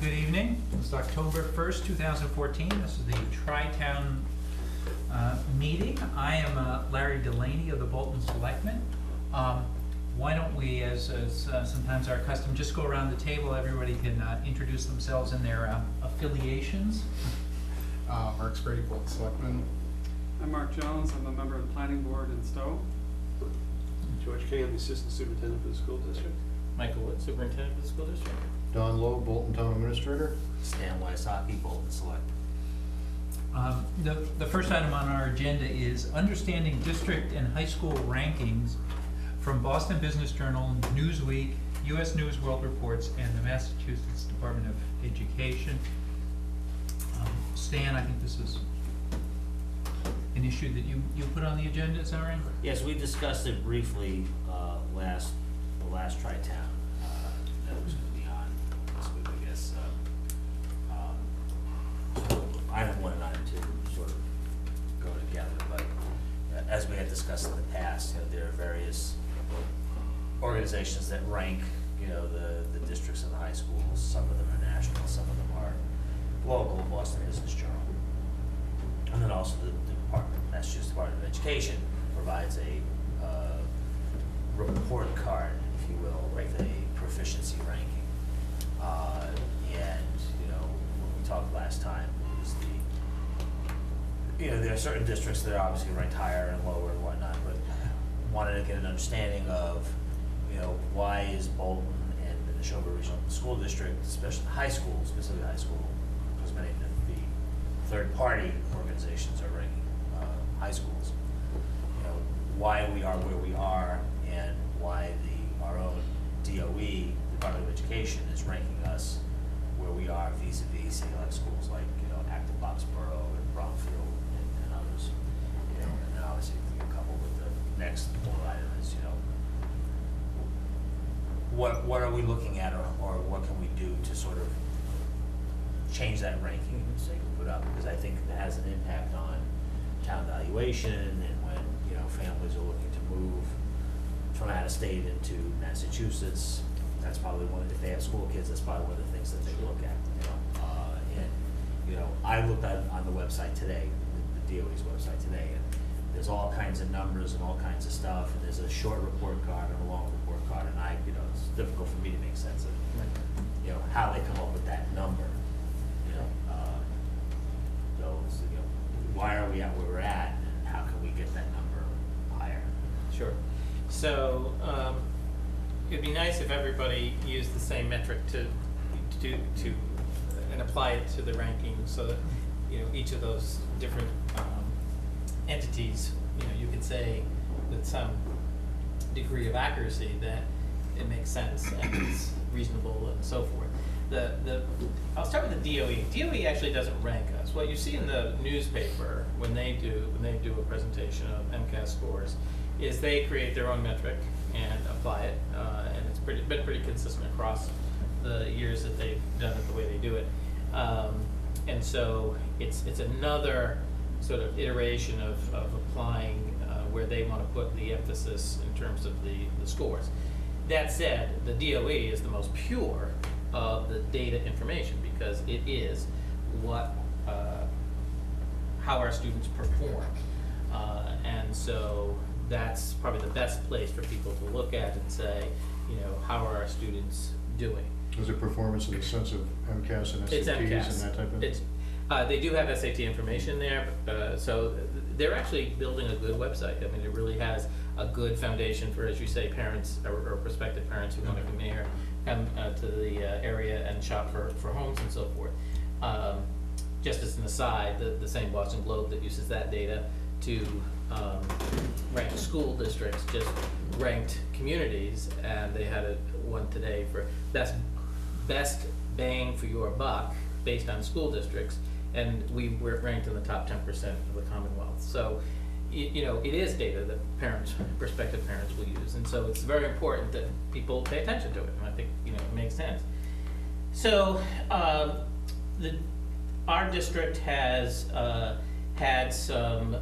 Good evening. It's October 1st, 2014. This is the Tri-Town meeting. I am Larry Delaney of the Bolton Selectmen. Why don't we, as sometimes our custom, just go around the table. Everybody can introduce themselves and their affiliations. Mark Sprady, Bolton Selectmen. I'm Mark Jones. I'm a member of the Planning Board in Stowe. George King, I'm the Assistant Superintendent for the school district. Michael Wood, Superintendent for the school district. Don Lowe, Bolton Town Administrator. Stan Wysocki, Bolton Select. The first item on our agenda is understanding district and high school rankings from Boston Business Journal, Newsweek, U.S. News World Reports, and the Massachusetts Department of Education. Stan, I think this is an issue that you put on the agenda, is that right? Yes, we discussed it briefly the last Tri-Town that was going to be on this week, I guess. Item 1 and item 2 sort of go together, but as we had discussed in the past, there are various organizations that rank, the districts and the high schools. Some of them are national, some of them are local. Boston Business Journal, and then also the Massachusetts Department of Education provides a report card, if you will, with a proficiency ranking. And when we talked last time, it was there are certain districts that are obviously ranked higher and lower and whatnot, but wanted to get an understanding of, why is Bolton and the Neshoba Regional School District, especially high school, specifically high school, because many of the third-party organizations are ranking high schools, why we are where we are, and why our own DOE, Department of Education, is ranking us where we are vis-a-vis select schools like Acton Boxborough and Bromfield and others. And then obviously coupled with the next bullet item is what are we looking at, or what can we do to sort of change that ranking and say put up, because I think that has an impact on town valuation, and when families are looking to move from out of state into Massachusetts, that's probably if they have school kids, that's probably one of the things that they look at. I looked at on the website today, the DOE's website today, and there's all kinds of numbers and all kinds of stuff, and there's a short report card and a long report card, and it's difficult for me to make sense of how they come up with that number. Why are we at where we're at, and how can we get that number higher? Sure. So it'd be nice if everybody used the same metric to and apply it to the ranking, so that each of those different entities, you could say with some degree of accuracy that it makes sense and is reasonable and so forth. I'll start with the DOE. DOE actually doesn't rank us. What you see in the newspaper when they do a presentation of MCAS scores is they create their own metric and apply it, and it's been pretty consistent across the years that they've done it the way they do it. And so it's another sort of iteration of applying where they want to put the emphasis in terms of the scores. That said, the DOE is the most pure of the data information, because it is how our students perform, and so that's probably the best place for people to look at and say, how are our students doing? Is it performance in the sense of MCAS and SATs It's MCAS. and that type of? They do have SAT information there, so they're actually building a good website. I mean, it really has a good foundation for, as you say, parents or prospective parents who want to come here, come to the area and shop for homes and so forth. Just as an aside, the same Boston Globe that uses that data to rank school districts just ranked communities, and they had one today for best bang for your buck based on school districts, and we were ranked in the top 10% of the Commonwealth. So it is data that prospective parents will use, and so it's very important that people pay attention to it, and I think it makes sense. So our district has had some.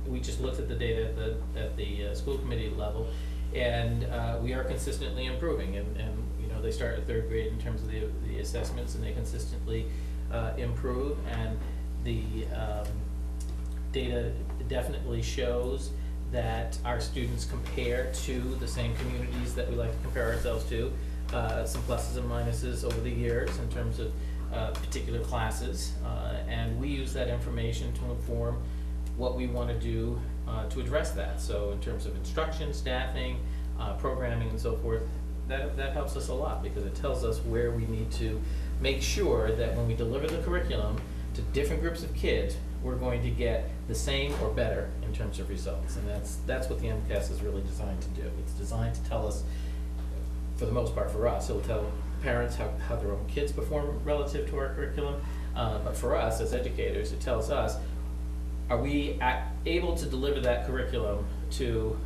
We just looked at the data at the school committee level, and we are consistently improving, and they start at third grade in terms of the assessments, and they consistently improve. And the data definitely shows that our students compare to the same communities that we like to compare ourselves to. Some pluses and minuses over the years in terms of particular classes, and we use that information to inform what we want to do to address that. So in terms of instruction, staffing, programming and so forth, that helps us a lot, because it tells us where we need to make sure that when we deliver the curriculum to different groups of kids, we're going to get the same or better in terms of results. And that's what the MCAS is really designed to do. It's designed to tell us, for the most part for us, it'll tell parents how their own kids perform relative to our curriculum. But for us as educators, it tells us, are we able to deliver that curriculum to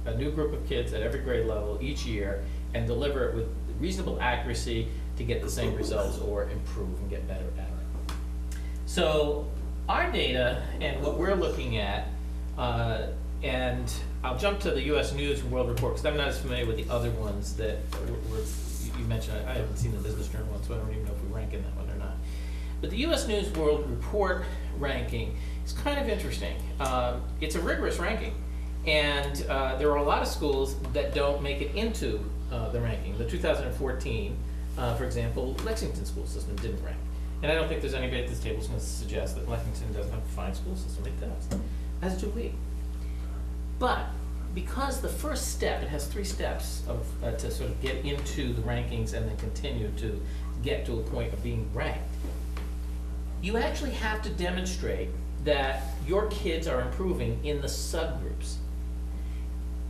a new group of kids at every grade level each year, and deliver it with reasonable accuracy to get the same results or improve and get better at it. So our data and what we're looking at, and I'll jump to the U.S. News and World Report, because I'm not as familiar with the other ones that you mentioned. I haven't seen the Business Journal one, so I don't even know if we rank in that one or not. But the U.S. News World Report ranking is kind of interesting. It's a rigorous ranking, and there are a lot of schools that don't make it into the ranking. The 2014, for example, Lexington school system didn't rank. And I don't think there's anybody at this table who's going to suggest that Lexington doesn't have a fine school system. It does, as do we. But because the first step, it has 3 steps to sort of get into the rankings and then continue to get to a point of being ranked, you actually have to demonstrate that your kids are improving in the subgroups.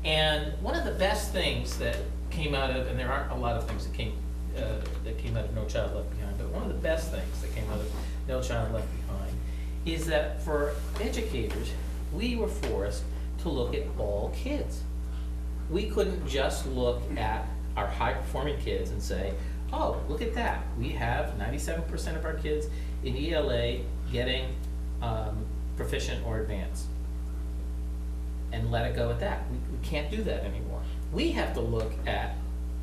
And one of the best things that came out of, and there aren't a lot of things that came out of No Child Left Behind, but one of the best things that came out of No Child Left Behind is that for educators, we were forced to look at all kids. We couldn't just look at our high-performing kids and say, oh, look at that. We have 97% of our kids in ELA getting proficient or advanced, and let it go at that. We can't do that anymore. We have to look at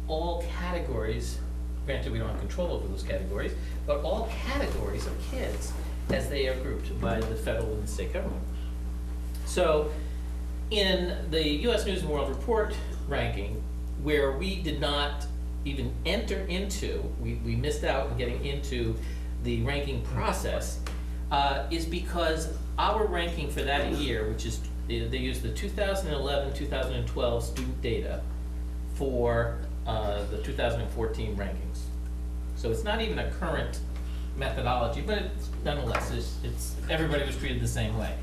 all categories. Granted, we don't have control over those categories, but all categories of kids as they are grouped by the federal and state government. So in the U.S. News and World Report ranking, where we did not even enter into, we missed out on getting into the ranking process, is because our ranking for that year, which is, they use the 2011-2012 student data for the 2014 rankings. So it's not even a current methodology, but it's, nonetheless, it's everybody was treated the same way.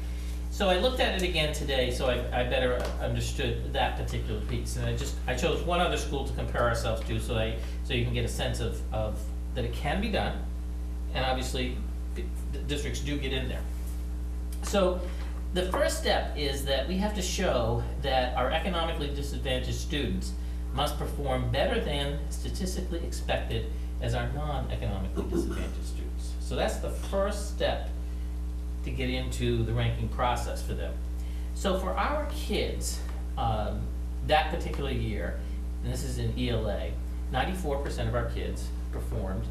So I looked at it again today, so I better understood that particular piece, and I chose one other school to compare ourselves to, so you can get a sense of that it can be done, and obviously districts do get in there. So the first step is that we have to show that our economically disadvantaged students must perform better than statistically expected as our non-economically disadvantaged students. So that's the first step to get into the ranking process for them. So for our kids, that particular year, and this is in ELA, 94% of our kids performed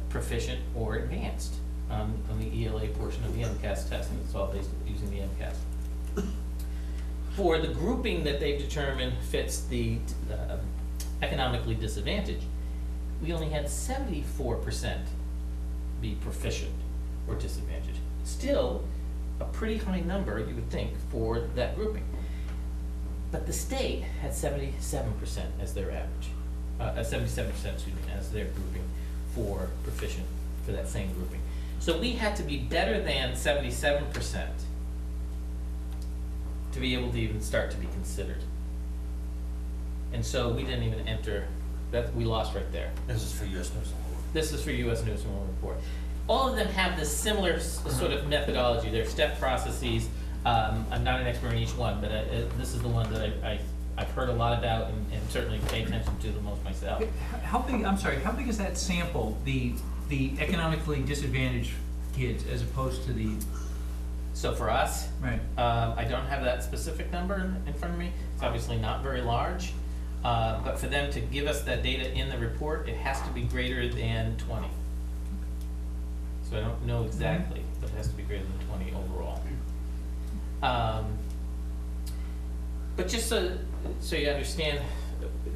proficient or advanced on the ELA portion of the MCAS test, and it's all based using the MCAS. For the grouping that they've determined fits the economically disadvantaged, we only had 74% be proficient or disadvantaged. Still a pretty high number, you would think, for that grouping. But the state had 77% as their average, 77%, excuse me, as their grouping for proficient for that same grouping. So we had to be better than 77% to be able to even start to be considered. And so we didn't even enter, that we lost right there. This is for U.S. News and World Report. This is for U.S. News and World Report. All of them have this similar sort of methodology. They're step processes. I'm not an expert in each one, but this is the one that I've heard a lot about and certainly pay attention to the most myself. How big, I'm sorry, how big is that sample, the economically disadvantaged kids as opposed to the, So for us, right? I don't have that specific number in front of me. It's obviously not very large. But for them to give us that data in the report, it has to be greater than 20. So I don't know exactly, but it has to be greater than 20 overall. But just so you understand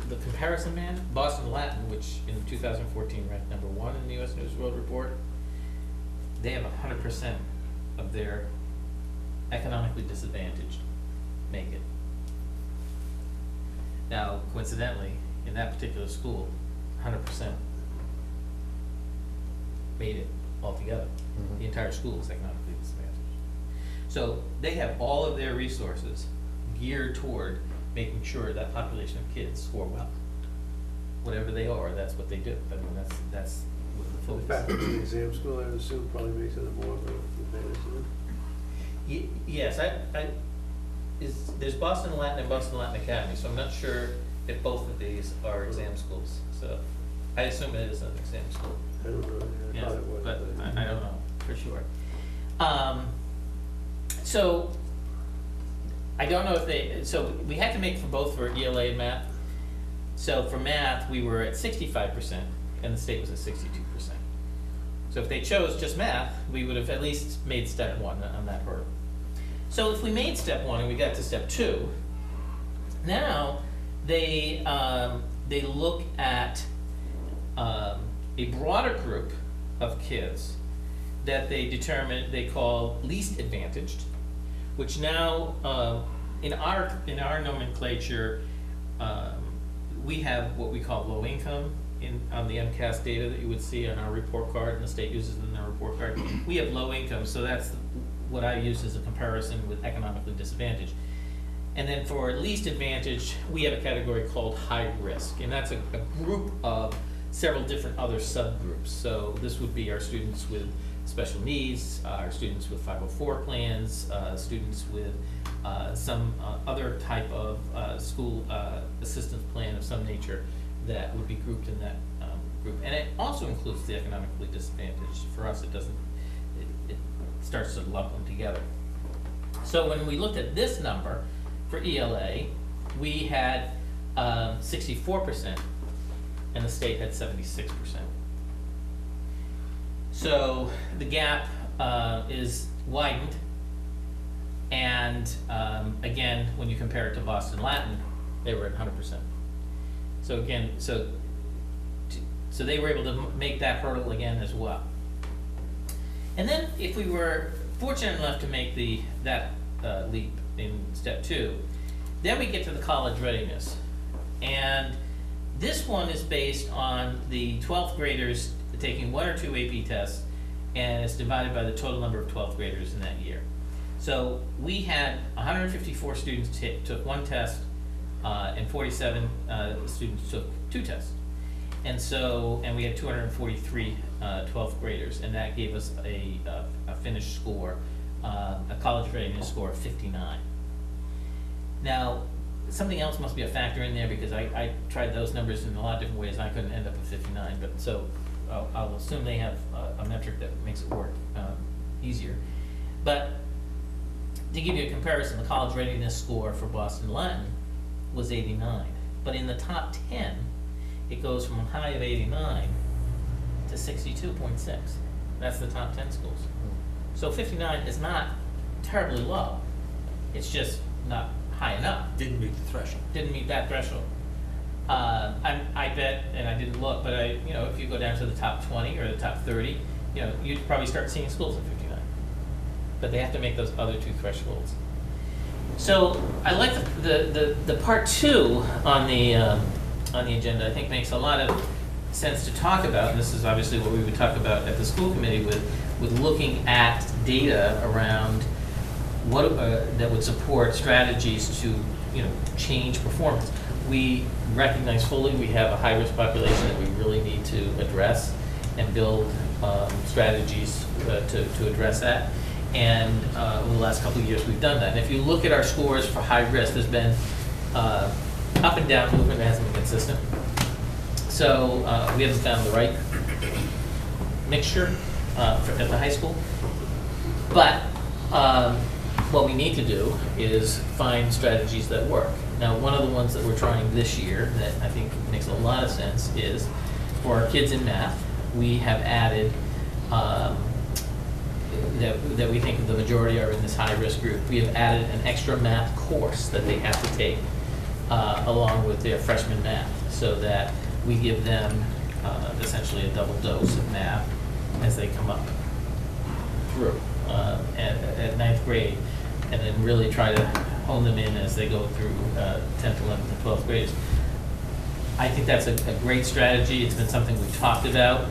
the comparison, man, Boston Latin, which in 2014 ranked number 1 in the U.S. News World Report, they have 100% of their economically disadvantaged make it. Now, coincidentally, in that particular school, 100% made it altogether. Mhm. The entire school is economically disadvantaged. So they have all of their resources geared toward making sure that population of kids score well. Whatever they are, that's what they do. I mean, that's what the The focus fact that is. it's an exam school, I would assume, probably makes it more of an advantage, isn't it? Yes, there's Boston Latin and Boston Latin Academy, so I'm not sure if both of these are exam schools. So I assume it is an exam school. I don't know, I Yeah, thought it was. but I don't know for sure. So I don't know if so we had to make for both for ELA and math. So for math, we were at 65% and the state was at 62%. So if they chose just math, we would have at least made step 1 on that hurdle. So if we made step 1 and we got to step 2, now they look at a broader group of kids that they call least advantaged, which now in our nomenclature we have what we call low income on the MCAS data that you would see on our report card, and the state uses it in their report card. We have low income, so that's what I use as a comparison with economically disadvantaged. And then for least advantaged, we have a category called high risk, and that's a group of several different other subgroups. So this would be our students with special needs, our students with 504 plans, students with some other type of school assistance plan of some nature that would be grouped in that group. And it also includes the economically disadvantaged. For us, it doesn't, it starts to lump them together. So when we looked at this number for ELA, we had 64%, and the state had 76%. So the gap is widened, and again, when you compare it to Boston Latin, they were at 100%. So again, so they were able to make that hurdle again as well. And then if we were fortunate enough to make that leap in step 2, then we get to the college readiness. And this one is based on the 12th graders taking 1 or 2 AP tests, and it's divided by the total number of 12th graders in that year. So we had 154 students took 1 test, and 47 students took 2 tests. And we had 243 12th graders, and that gave us a finished score, a college readiness score of 59. Now, something else must be a factor in there, because I tried those numbers in a lot of different ways and I couldn't end up with 59, but so I'll assume they have a metric that makes it work easier. But to give you a comparison, the college readiness score for Boston Latin was 89, but in the top 10, it goes from a high of 89 to 62.6. That's the top 10 schools. So 59 is not terribly low. It's just not high enough. Didn't meet the threshold. Didn't meet that threshold. I bet, and I didn't look, but if you go down to the top 20 or the top 30, you'd probably start seeing schools at 59. But they have to make those other 2 thresholds. So I like the part 2 on the agenda. I think makes a lot of sense to talk about, and this is obviously what we would talk about at the school committee with looking at data around what that would support strategies to change performance. We recognize fully we have a high-risk population that we really need to address and build strategies to address that. And over the last couple of years, we've done that. And if you look at our scores for high risk, there's been up and down movement that hasn't been consistent. So we haven't found the right mixture at the high school. But what we need to do is find strategies that work. Now, one of the ones that we're trying this year that I think makes a lot of sense is for our kids in math, we have added, that we think the majority are in this high-risk group, we have added an extra math course that they have to take along with their freshman math, so that we give them essentially a double dose of math as they come up through at ninth grade, and then really try to hone them in as they go through 10th, 11th, and 12th grades. I think that's a great strategy. It's been something we've talked about.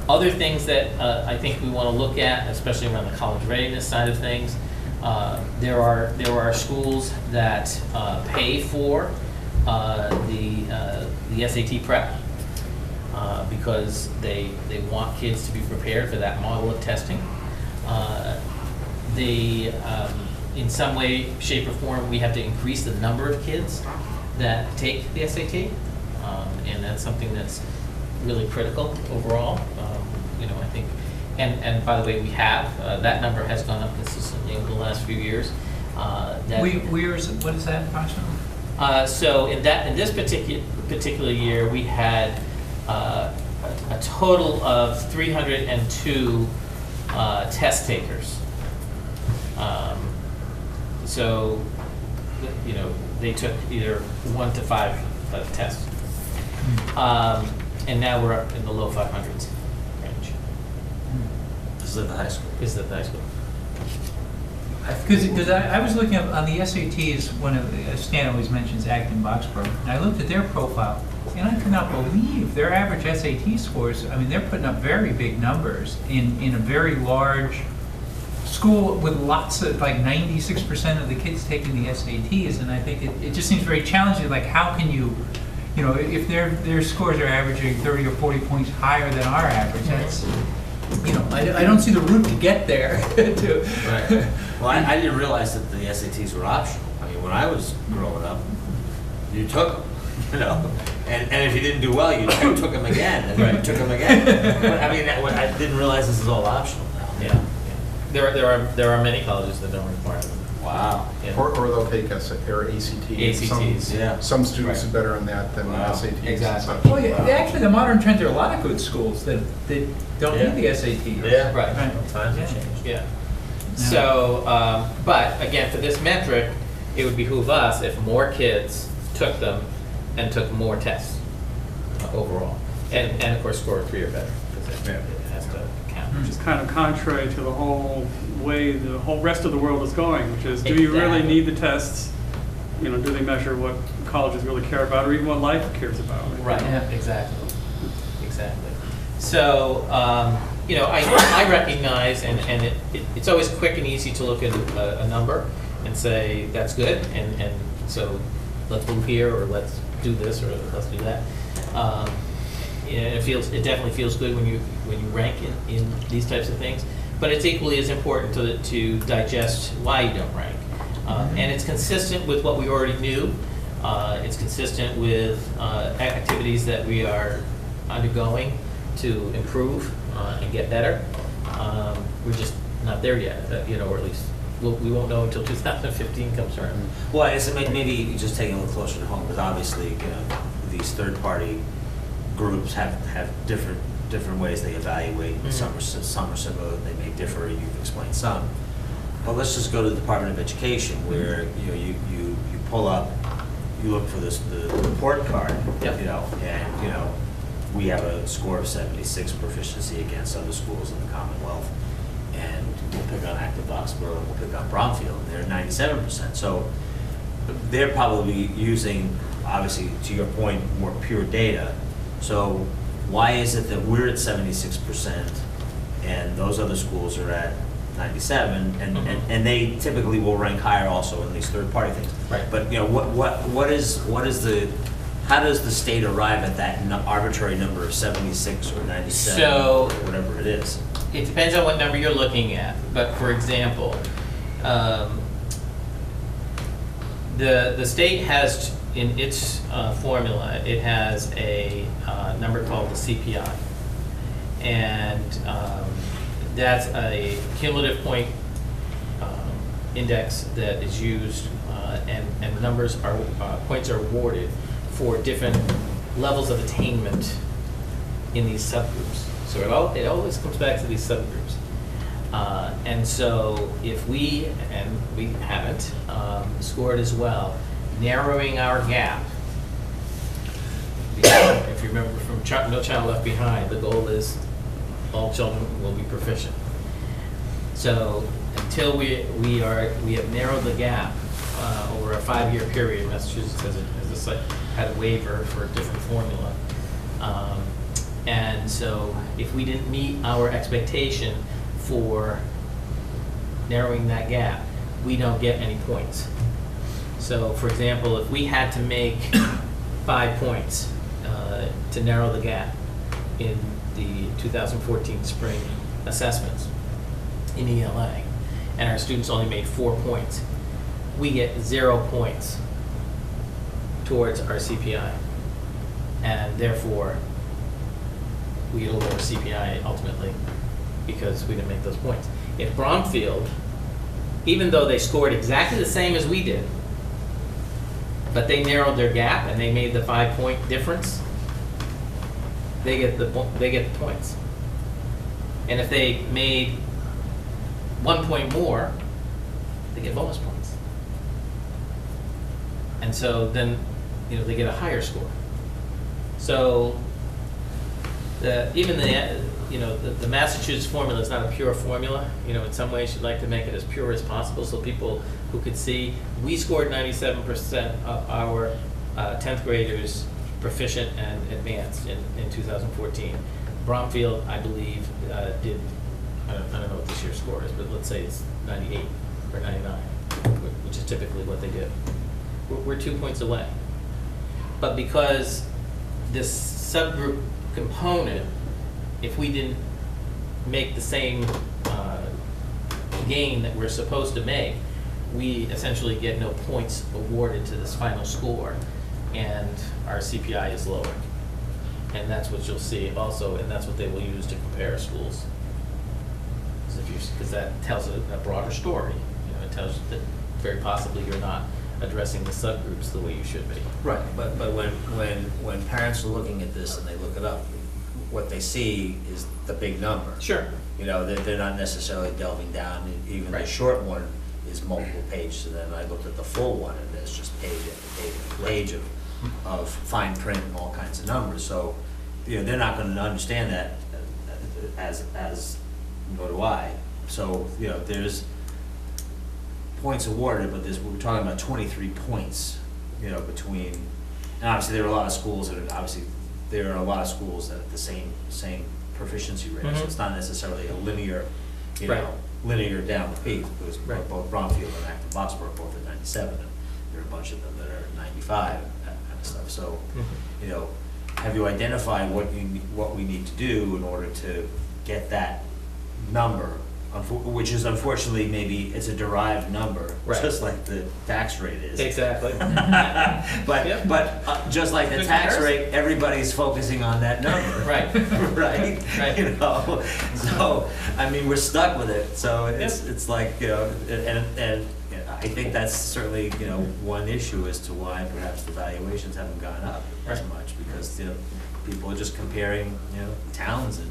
Other things that I think we want to look at, especially around the college readiness side of things, there are schools that pay for the SAT prep because they want kids to be prepared for that model of testing. In some way, shape, or form, we have to increase the number of kids that take the SAT, and that's something that's really critical overall. I think, and by the way, we have that number has gone up consistently over the last few years. What is that approximately? So in this particular year, we had a total of 302 test takers. So, they took either 1 to 5 tests. And now we're up in the low 500s range. This is at the high school. This is at the high school. Because I was looking up on the SATs, Stan always mentions Acton Boxborough, and I looked at their profile, and I could not believe their average SAT scores. I mean, they're putting up very big numbers in a very large school with lots of, like 96% of the kids taking the SATs, and I think it just seems very challenging. Like, how can you, if their scores are averaging 30 or 40 points higher than our average, that's, I don't see the route to get there. Right. Well, I didn't realize that the SATs were optional. I mean, when I was growing up, you took them, and if you didn't do well, you took them again, and then you took them again. But, I mean, I didn't realize this is all optional now. Yeah. There are many colleges that don't require them. Wow. Yeah. Or they'll take ACT. ACTs, yeah. Some students Right. do better on that than Wow. SATs. and Exactly. such. Well, yeah, actually, the modern trend, there are a lot of good schools that don't Yeah. need the SAT. Yeah. Right. Times have Yeah. changed. Yeah. So, but again, for this metric, it would behoove us if more kids took them and took more tests overall, and of course scored 3 or better, because it has to count. Which is kind of contrary to the whole way the whole rest of the world is going, which is, do you really Exactly. need the tests? Do they measure what colleges really care about, or even what life cares about? Right, Yeah. exactly. So, I recognize, and it's always quick and easy to look at a number and say, that's good, and so let's move here, or let's do this, or let's do that. It definitely feels good when you rank in these types of things, but it's equally as important to digest why you don't rank. And it's consistent with what we already knew. It's consistent with activities that we are undergoing to improve and get better. We're just not there yet, or at least we won't know until 2015 comes around. Well, I guess maybe just taking a little closer to home, because obviously, these third-party groups have different ways they evaluate. Mhm. Some are similar, they may differ. You've explained some. But let's just go to the Department of Education, where you pull up, you look for the report card, Yep. and we have a score of 76 proficiency against other schools in the Commonwealth, and we'll pick on Acton Boxborough, and we'll pick on Bromfield, and they're 97%. So they're probably using, obviously, to your point, more pure data. So why is it that we're at 76% and those other schools are at 97, and they typically will rank higher also in these third-party things. Right. But what is the, how does the state arrive at that arbitrary number of 76 or 97, So- or whatever it is? It depends on what number you're looking at, but for example, the state has, in its formula, it has a number called the CPI. And that's a cumulative point index that is used, and numbers are, points are awarded for different levels of attainment in these subgroups. So it always comes back to these subgroups. And so if we, and we haven't, scored as well, narrowing our gap, if you remember from No Child Left Behind, the goal is all children will be proficient. So until we have narrowed the gap over a 5-year period, Massachusetts had a waiver for a different formula. And so if we didn't meet our expectation for narrowing that gap, we don't get any points. So for example, if we had to make 5 points to narrow the gap in the 2014 spring assessments in ELA, and our students only made 4 points, we get 0 points towards our CPI. And therefore, we get a lower CPI ultimately because we didn't make those points. If Bromfield, even though they scored exactly the same as we did, but they narrowed their gap and they made the 5-point difference, they get the points. And if they made 1 point more, they get bonus points. And so then, they get a higher score. So even the Massachusetts formula is not a pure formula. In some ways, you'd like to make it as pure as possible so people who could see. We scored 97% of our 10th graders proficient and advanced in 2014. Bromfield, I believe, did, I don't know what this year's score is, but let's say it's 98 or 99, which is typically what they do. We're 2 points away. But because this subgroup component, if we didn't make the same gain that we're supposed to make, we essentially get no points awarded to this final score, and our CPI is lower. And that's what you'll see also, and that's what they will use to compare schools. Because that tells a broader story. It tells you that very possibly you're not addressing the subgroups the way you should be. Right, but when parents are looking at this and they look it up, what they see is the big number. Sure. They're not necessarily delving down. Even the Right. short one is multiple pages, and then I looked at the full one, and there's just page after page after page of fine print and all kinds of numbers. So, they're not going to understand that as nor do I. So, there's points awarded, but we're talking about 23 points, between, and obviously there are a lot of schools that have the same proficiency rate. So it's not necessarily a linear, Right. linear down the peak, because Right. both Bromfield and Acton Boxborough both at 97, and there are a bunch of them that are 95, that kind of stuff. So, have you identified what we need to do in order to get that number, which is unfortunately maybe it's a derived number, Right. just like the tax rate is. Exactly. But Yep. just like the Good tax comparison. rate, everybody's focusing on that number. Right. Right? Right. So, I mean, we're stuck with it, so it's like, and I think that's certainly, one issue as to why perhaps the valuations haven't gone up as Right. much, because, people are just comparing, towns and.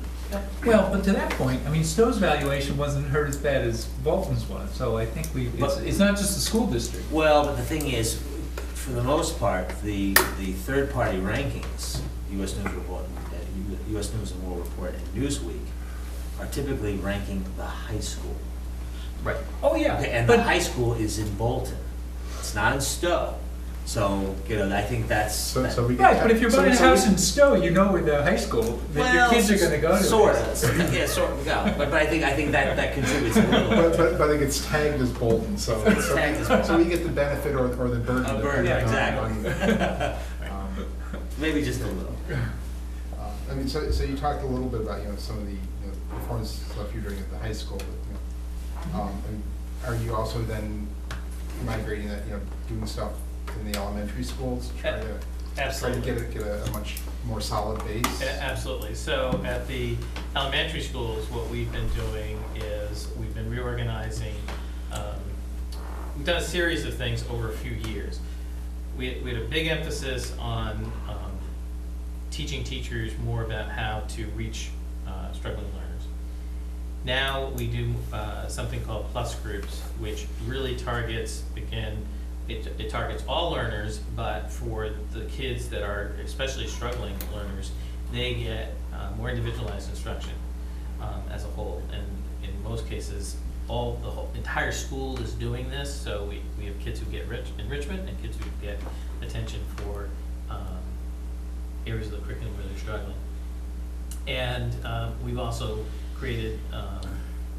Well, but to that point, Stowe's valuation wasn't hurt as bad as Bolton's was, so I think it's not just the school district. Well, but the thing is, for the most part, the third-party rankings, U.S. News and World Report and Newsweek, are typically ranking the high school. Right. Oh, yeah. Okay, and the high school is in Bolton. It's not in Stowe. So, I think that's. So we Right, get but if you're buying a house in Stowe, where the high school, that your kids are gonna go to. Sort of, yeah, sort of, yeah. But I think that contributes a little bit. But I think it's tagged as Bolton, so tagged as Bolton. so we get the benefit or the burden. A burden, depending exactly. on, Maybe just a little. so you talked a little bit about some of the performance stuff you're doing at the high school, but and are you also then migrating that doing stuff in the elementary schools to try to Absolutely. get a much more solid base? Absolutely. So at the elementary schools, what we've been doing is we've been reorganizing we've done a series of things over a few years. We had a big emphasis on teaching teachers more about how to reach struggling learners. Now we do something called plus groups, which really targets, again, it targets all learners, but for the kids that are especially struggling learners, they get more individualized instruction as a whole. And in most cases, the whole entire school is doing this, so we have kids who get enrichment and kids who get attention for areas of the curriculum where they're struggling. And we've also created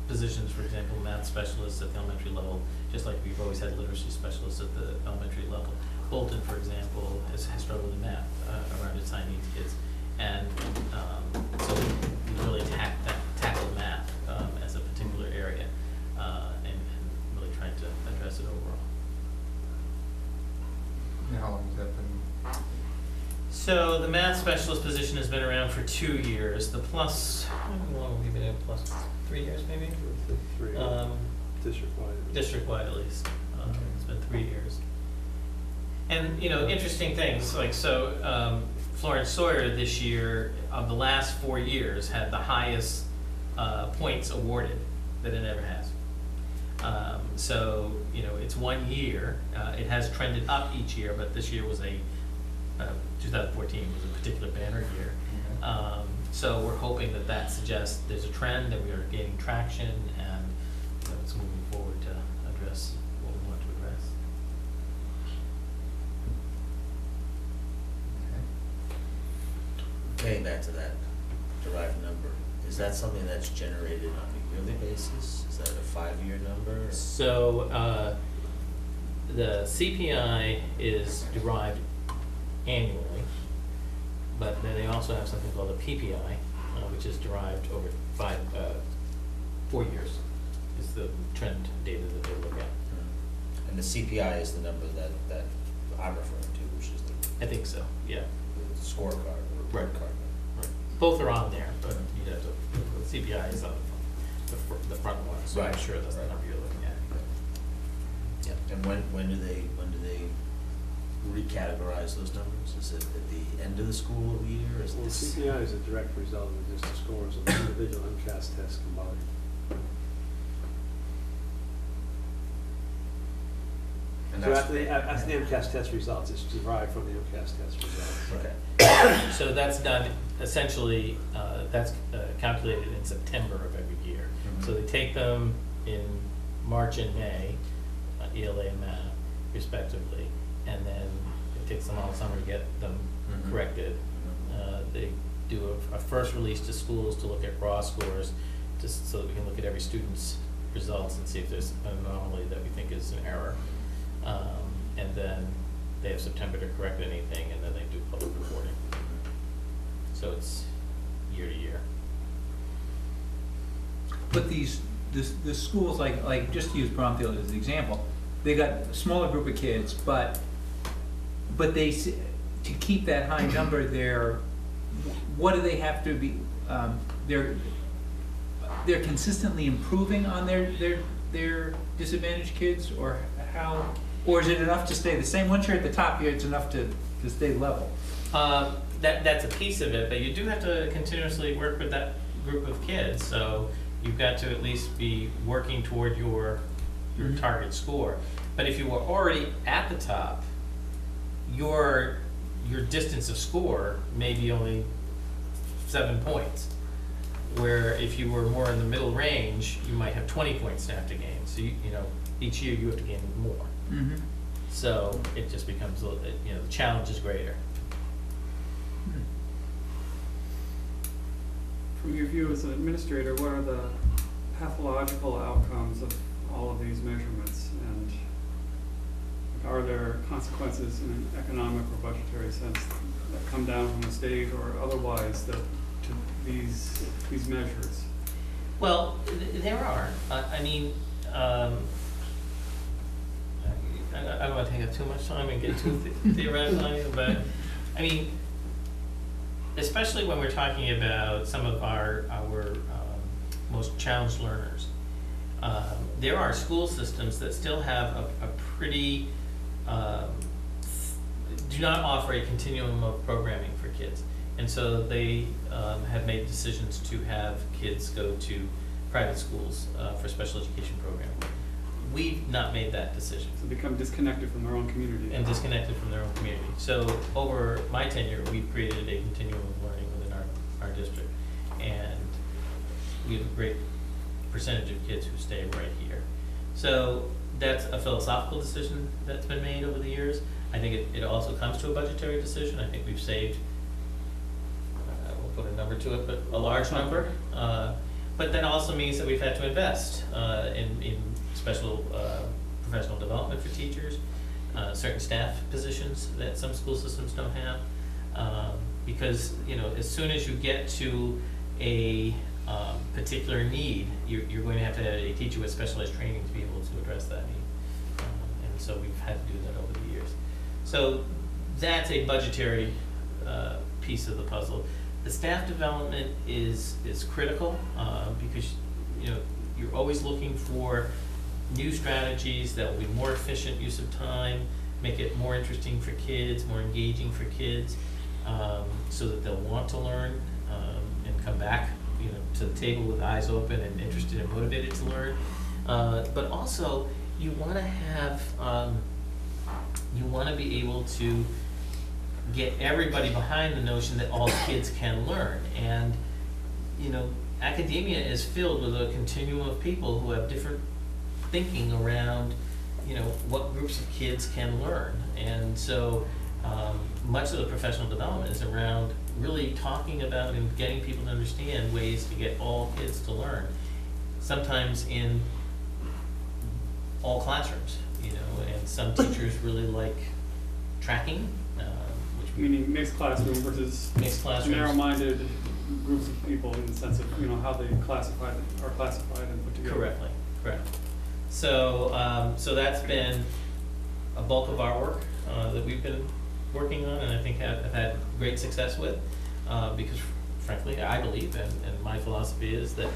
positions, for example, math specialists at the elementary level, just like we've always had literacy specialists at the elementary level. Bolton, for example, has struggled in math around its high needs kids. And so we really tackled math as a particular area and really trying to address it overall. And how long has that been? So the math specialist position has been around for 2 years. The plus, how long have we been in plus? 3 years maybe? Three, district-wide. District-wide at least. It's been 3 years. And, interesting things, like, so Florence Sawyer this year, of the last 4 years, had the highest points awarded that it ever has. So, it's 1 year. It has trended up each year, but this year was 2014 was a particular banner year. So we're hoping that suggests there's a trend, that we are gaining traction, and it's moving forward to address what we want to address. Getting back to that derived number, is that something that's generated on a yearly basis? Is that a 5-year number? So the CPI is derived annually, but then they also have something called a PPI, which is derived over 4 years, is the trend data that they look at. And the CPI is the number that I'm referring to, which is I think so, yeah. the scorecard or Right. report card. Right. Both are on there, but you'd have to, the CPI is on the front one, so I'm Right. sure that's the Right. number you're looking at. Yeah. And when do they recategorize those numbers? Is it at the end of the school year? Is Well, this? CPI is a direct result of just the scores of the individual MCAS tests combined. And So that's- after the MCAS test results, it's derived from the MCAS test results. Okay. So that's done, essentially, that's calculated in September of every year. Mhm. So they take them in March and May, ELA and math respectively, and then it takes them all summer to get them Mhm. corrected. They do a first release to schools to look at raw scores, just so that we can look at every student's results and see if there's an anomaly that we think is an error. And then they have September to correct anything, and then they do public reporting. So it's year to year. But the schools, like, just to use Bromfield as an example, they got a smaller group of kids, but to keep that high number there, what do they have to be, they're consistently improving on their disadvantaged kids, or how, or is it enough to stay the same? Once you're at the top here, it's enough to stay level? That's a piece of it, but you do have to continuously work with that group of kids, so you've got to at least be working toward your Mhm. target score. But if you were already at the top, your distance of score may be only 7 points. Where if you were more in the middle range, you might have 20 points to have to gain. So each year you have to gain more. Mm-hmm. So it just becomes a little, the challenge is greater. From your view as an administrator, what are the pathological outcomes of all of these measurements? And are there consequences in an economic or budgetary sense that come down from the state or otherwise to these measures? Well, there are. I don't want to take up too much time and get too theoretical on you, but I mean, especially when we're talking about some of our most challenged learners, there are school systems that still have a pretty, do not offer a continuum of programming for kids. And so they have made decisions to have kids go to private schools for special education programming. We've not made that decision So become disconnected from their own community. and disconnected from their own community. So over my tenure, we've created a continuum of learning within our district. And we have a great percentage of kids who stay right here. So that's a philosophical decision that's been made over the years. I think it also comes to a budgetary decision. I think we've saved, we'll put a number to it, but a large number. But that also means that we've had to invest in special professional development for teachers, certain staff positions that some school systems don't have. Because, you know, as soon as you get to a particular need, you're going to have a teacher with specialized training to be able to address that need. And so we've had to do that over the years. So that's a budgetary piece of the puzzle. The staff development is critical because, you know, you're always looking for new strategies that will be more efficient use of time, make it more interesting for kids, more engaging for kids, so that they'll want to learn and come back, you know, to the table with eyes open and interested and motivated to learn. But also, you want to have, you want to be able to get everybody behind the notion that all kids can learn. And, you know, academia is filled with a continuum of people who have different thinking around, you know, what groups of kids can learn. And so much of the professional development is around really talking about and getting people to understand ways to get all kids to learn. Sometimes in all classrooms, you know, and some teachers really like tracking, which Meaning mixed classroom versus Mixed classrooms. narrow-minded groups of people in the sense of, you know, how they are classified and put together. correctly, correct. So, so that's been a bulk of our work that we've been working on, and I think have had great success with, because frankly, I believe, and my philosophy is that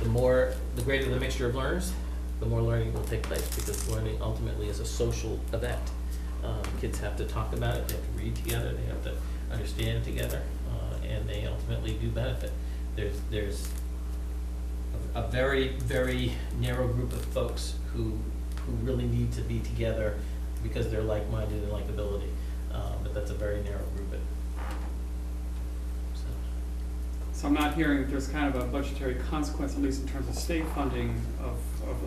the greater the mixture of learners, the more learning will take place, because learning ultimately is a social event. Kids have to talk about it, they have to read together, they have to understand together, and they ultimately do benefit. There's a very, very narrow group of folks who really need to be together because they're like-minded and likability, but that's a very narrow group. So I'm not hearing that there's kind of a budgetary consequence, at least in terms of state funding of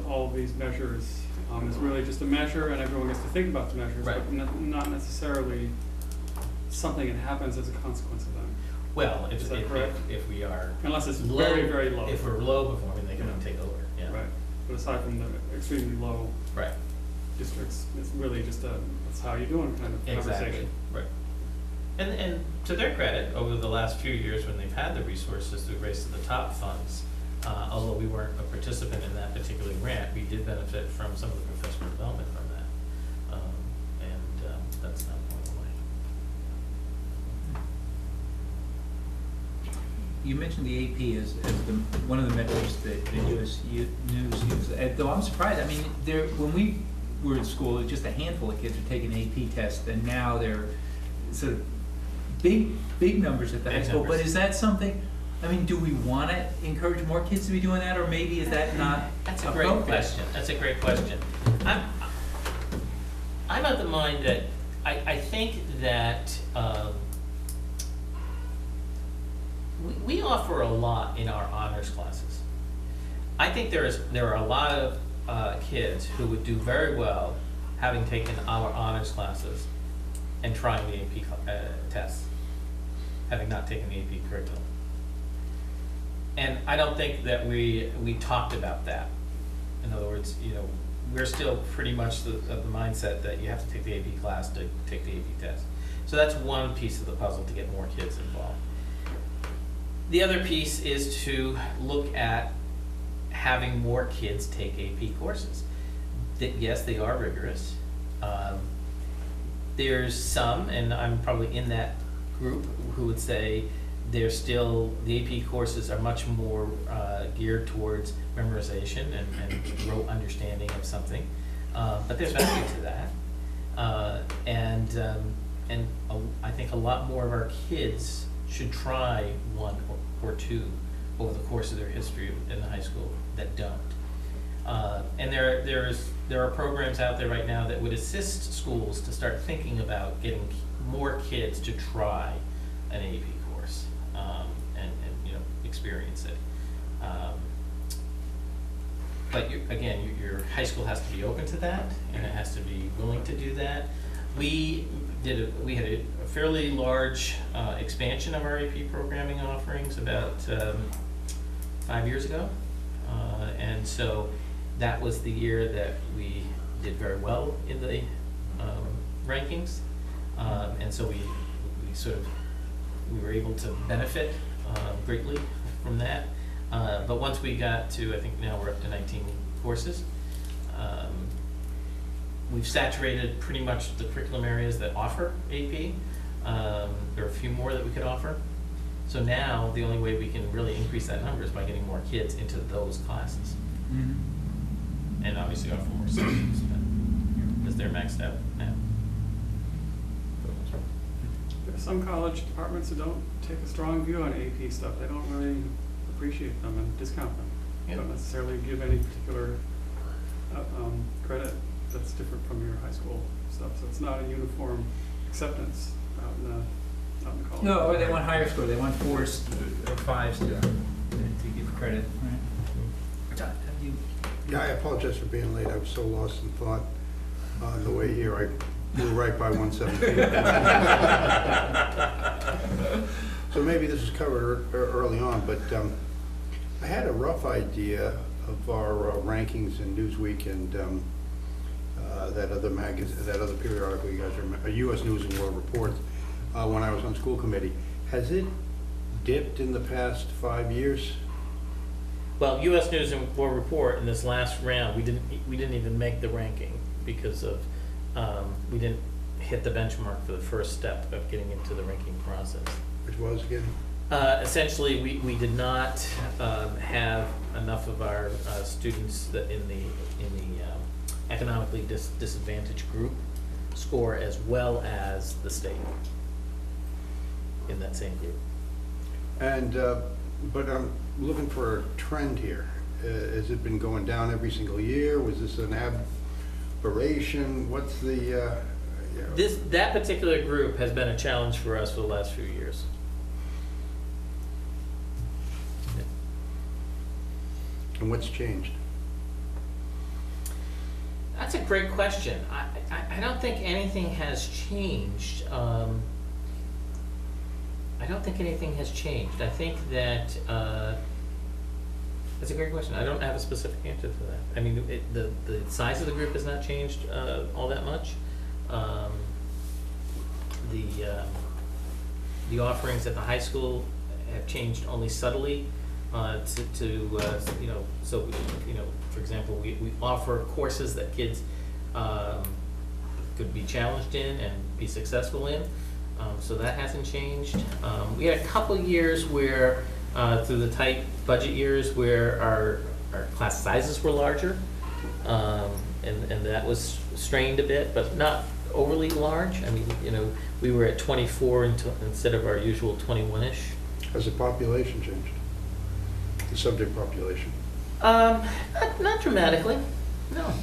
all of these measures. It's really just a measure and everyone gets to think about the measures, Right. but not necessarily something that happens as a consequence of them. Well, Is that correct? if we are Unless it's low, very, very low. if we're low performing, they can Yeah. take over, yeah. Right, but aside from the extremely low Right, districts, it's really just that's how you doing kind of exactly, conversation. right. And to their credit, over the last few years, when they've had the resources through Race to the Top funds, although we weren't a participant in that particular grant, we did benefit from some of the professional development from that. And that's not going away. You mentioned the AP as one of the metrics that the US News uses. Though I'm surprised, I mean, when we were in school, just a handful of kids were taking AP tests, and now they're sort of big numbers at the high Big school. But numbers. is that something, I mean, do we want to encourage more kids to be doing that, or maybe is that not That's a great appropriate? question. That's a great question. I'm of the mind that I think that we offer a lot in our honors classes. I think there are a lot of kids who would do very well having taken our honors classes and trying the AP tests, having not taken the AP curriculum. And I don't think that we talked about that. In other words, you know, we're still pretty much of the mindset that you have to take the AP class to take the AP test. So that's one piece of the puzzle to get more kids involved. The other piece is to look at having more kids take AP courses. That yes, they are rigorous. There's some, and I'm probably in that group, who would say they're still, the AP courses are much more geared towards memorization and rote understanding of something. But there's value to that. I think a lot more of our kids should try one or two over the course of their history in the high school that don't. And there are programs out there right now that would assist schools to start thinking about getting more kids to try an AP course, and experience it. But your high school has to be open to that, and it has to be willing to do that. We had a fairly large expansion of our AP programming offerings about 5 years ago, and so that was the year that we did very well in the rankings, and so we were able to benefit greatly from that. But once we got to, I think now we're up to 19 courses, we've saturated pretty much the curriculum areas that offer AP. There are a few more that we could offer. So now the only way we can really increase that number is by getting more kids into those classes. Mm-hmm. And obviously offer more sections, because they're maxed out now. There are some college departments that don't take a strong view on AP stuff. They don't really appreciate them and discount them. Yeah. Don't necessarily give any particular credit that's different from your high school stuff. So it's not a uniform acceptance out in the college. No, or they want higher score, they want 4s or 5s to give credit, right? Have you? Yeah, I apologize for being late. I was so lost in thought on the way here. I flew right by 117. So maybe this was covered early on, but I had a rough idea of our rankings in Newsweek and that other periodical you guys remember, U.S. News and World Report, when I was on school committee. Has it dipped in the past 5 years? Well, U.S. News and World Report in this last round, we didn't even make the ranking because of we didn't hit the benchmark for the first step of getting into the ranking process. Which was again? Essentially, we did not have enough of our students that in the economically disadvantaged group score as well as the state in that same group. And but I'm looking for a trend here. Has it been going down every single year? Was this an aberration? What's the That particular group has been a challenge for us for the last few years. And what's changed? That's a great question. I don't think anything has changed. I don't think anything has changed. I think that that's a great question. I don't have a specific answer to that. I mean, the size of the group has not changed all that much. The offerings at the high school have changed only subtly. So for example, we offer courses that kids could be challenged in and be successful in. So that hasn't changed. We had a couple years where, through the tight budget years, where our class sizes were larger, and that was strained a bit, but not overly large. I mean, we were at 24 instead of our usual 21-ish. Has the population changed? The subject population? Not dramatically, no.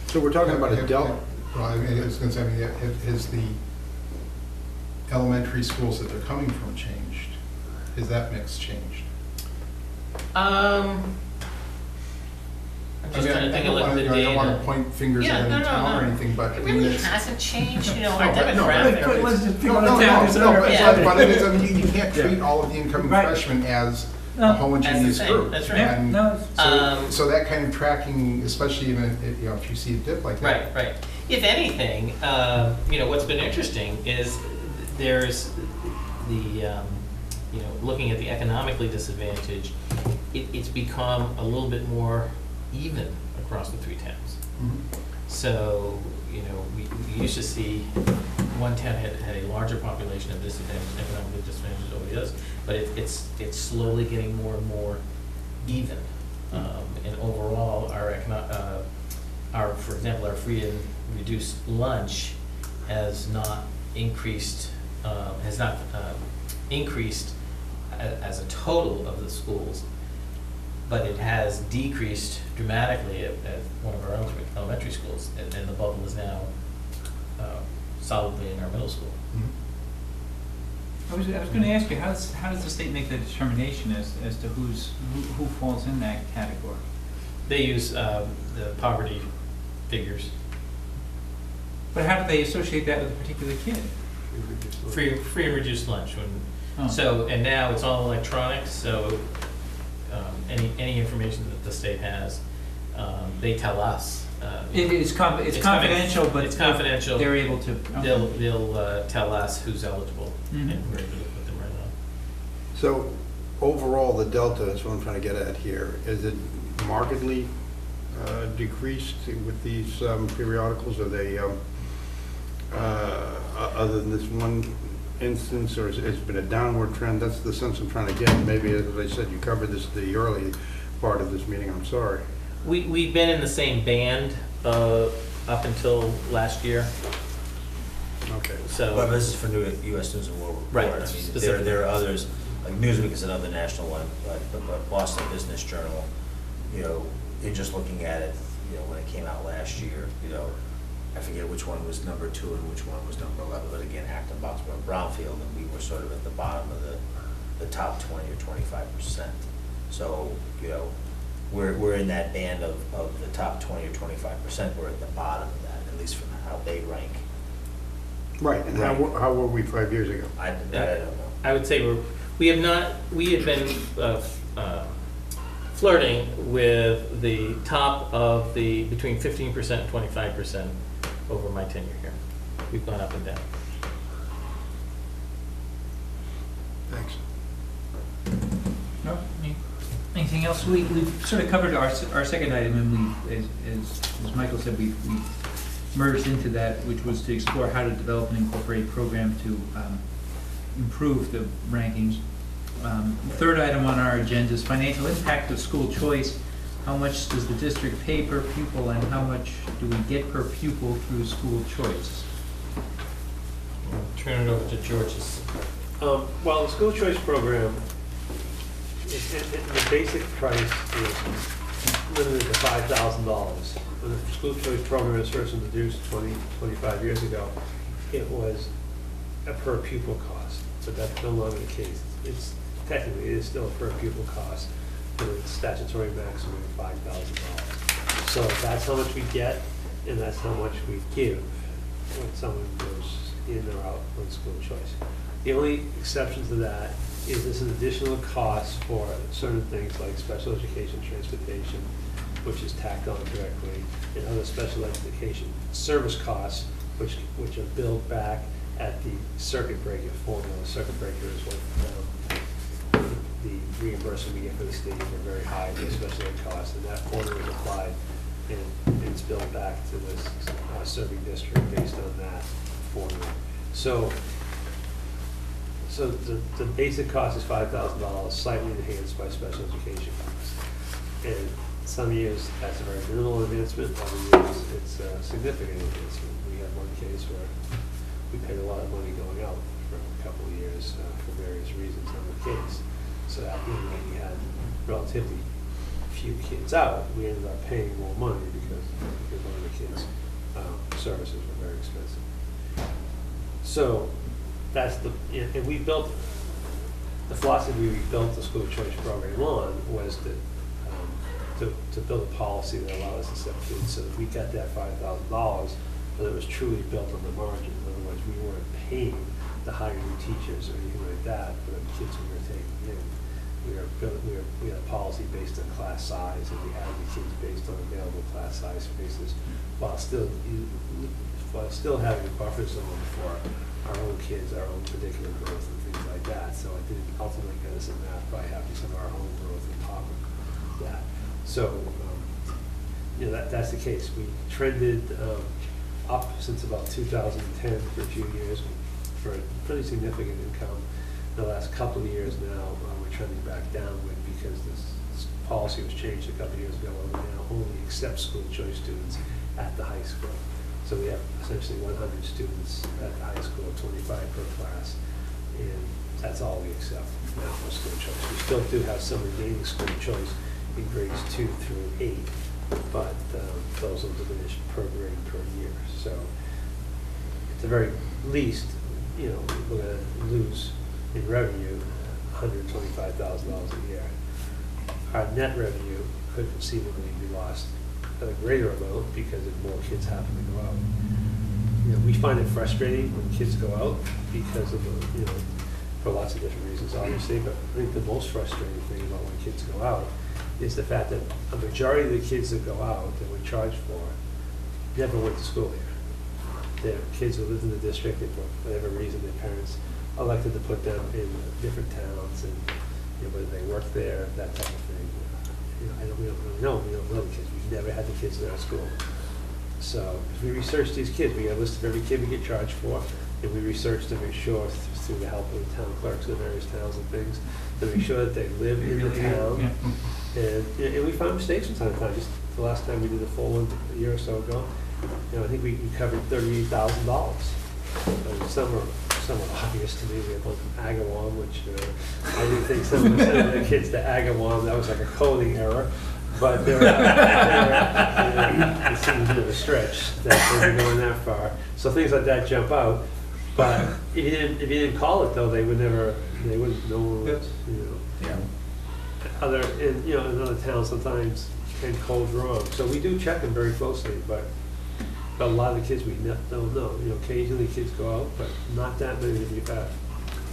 So we're talking about a delta. Well, I mean, I was going to say, has the elementary schools that they're coming from changed? Has that mix changed? I'm just trying to think of like the data. I don't want to point fingers at any town or anything, but It I mean, really it's. hasn't changed, our No, demographic. Let's just pick No, one no, of the towns. but it is, I mean, you can't treat all of the incoming Right. freshmen as No. a homogeneous That's the same, group. that's right. And No, so that kind of tracking, especially even, if you see a dip like that. Right. If anything, what's been interesting is there's the, looking at the economically disadvantaged, it's become a little bit more even across the three towns. Mhm. So, we used to see one town had a larger population of disadvantaged, economically disadvantaged OES, but it's slowly getting more and more even. And overall, for example, our free and reduced lunch has not increased as a total of the schools, but it has decreased dramatically at one of our elementary schools, and the bubble is now solidly in our middle school. I was gonna ask you, how does the state make the determination as to who falls in that category? They use the poverty figures. But how do they associate that with a particular kid? Free and reduced lunch. Oh. So, and now it's all electronic, so any information that the state has, they tell us. It's confidential, but it's confidential. they're able to. Okay. They'll tell us who's eligible, and Mhm. we're able to put them right on. So overall, the delta, that's what I'm trying to get at here, is it markedly decreased with these periodicals? Are they, other than this one instance, or it's been a downward trend? That's the sense I'm trying to get. Maybe, as I said, you covered this the early part of this meeting, I'm sorry. We've been in the same band up until last year, Okay. so. But this is for US News and World Report. Right, I mean, specifically. there are others, like Newsweek is another national one, but Boston Business Journal, you know, you're just looking at it, you know, when it came out last year, you know, I forget which one was number 2 and which one was number 11, but again, Acton, Boxborough, and Brownfield, and we were sort of at the bottom of the top 20 or 25%. So, you know, we're in that band of the top 20 or 25%, we're at the bottom of that, at least from how they rank. Right, and Right. how were we 5 years ago? I don't know. I would say we had been flirting with the top of between 15% and 25% over my tenure here. We've gone up and down. Thanks. No? Anything else? We've sort of covered our second item, and as Michael said, we merged into that, which was to explore how to develop and incorporate a program to improve the rankings. The third item on our agenda is financial impact of school choice. How much does the district pay per pupil, and how much do we get per pupil through school choice? Turn it over to George's. Well, the school choice program, the basic price is limited to $5,000. When the school choice program was first introduced 25 years ago, it was a per pupil cost, but that's no longer the case. Technically, it is still a per pupil cost, with a statutory maximum of $5,000. So that's how much we get, and that's how much we give when someone goes in or out on school choice. The only exception to that is there's an additional cost for certain things like special education transportation, which is tacked on directly, and other special education service costs, which are billed back at the circuit breaker formula. Circuit breaker is what the reimbursement we get for the state are very high for special ed costs, and that formula is applied and it's billed back to this serving district based on that formula. So the basic cost is $5,000, slightly enhanced by special education costs. And some years that's a very minimal advancement, other years it's a significant advancement. We had one case where we paid a lot of money going out for a couple of years for various reasons on the case. So that meant that we had relatively few kids out. We ended up paying more money because one of the kids' services were very expensive. So that's and we built, the philosophy we built the school choice program on was to build a policy that allowed us to set kids so that we got that $5,000, but it was truly built on the margin. In other words, we weren't paying to hire new teachers or anything like that for the kids we were taking in. We had a policy based on class size, and we had the kids based on available class size spaces, while still having a buffer zone for our own kids, our own particular growth and things like that. So it didn't ultimately get us in that by having some of our own growth on top of that. So, that's the case. We trended up since about 2010 for a few years, for a pretty significant income. The last couple of years now, we're trending back downward because this policy was changed a couple of years ago, where we now only accept school choice students at the high school. So we have essentially 100 students at the high school, 25 per class, and that's all we accept now for school choice. We still do have some remaining school choice in grades 2 through 8, but those will diminish per grade per year. So at the very least, you know, we're gonna lose in revenue $125,000 a year. Our net revenue could conceivably be lost at a greater amount because if more kids happen to go out. You know, we find it frustrating when kids go out because of the, you know, for lots of different reasons, obviously, but I think the most frustrating thing about when kids go out is the fact that a majority of the kids that go out that we're charged for never went to school here. They're kids who lived in the district, and for whatever reason, their parents elected to put them in different towns, and, you know, whether they worked there, that type of thing. You know, we don't really know. We don't know the kids. We've never had the kids in our school. So if we research these kids, we got a list of every kid we get charged for, and we research to make sure, through the help of the town clerks of various towns and things, to make sure that they live in the town. And we find mistakes from time to time. Just the last time we did a full one a year or so ago, you know, I think we covered $38,000. Some were somewhat obvious to me. We had one from Agawam, which I didn't think some of the kids to Agawam, that was like a coding error. But it seems a bit of a stretch that they were going that far. So things like that jump out. But if you didn't call it though, they wouldn't know it, you know. Yeah. In other towns sometimes can codes wrong. So we do check them very closely, but a lot of the kids we don't know. You know, occasionally kids go out, but not that many that we've had.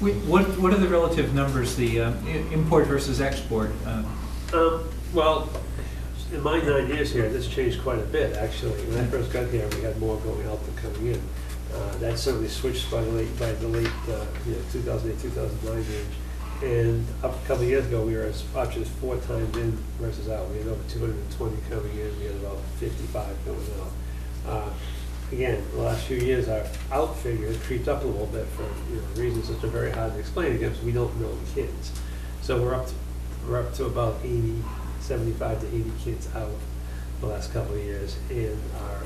What are the relative numbers, the import versus export? Well, in my 9 years here, this changed quite a bit, actually. When I first got here, we had more going out than coming in. That certainly switched by the late 2008, 2009 range. And up a couple of years ago, we were as much as 4 times in versus out. We had over 220 coming in. We had about 55 going out. Again, the last few years, our out figure has creeped up a little bit for reasons that are very hard to explain because we don't know the kids. So we're up to about 75 to 80 kids out the last couple of years, and our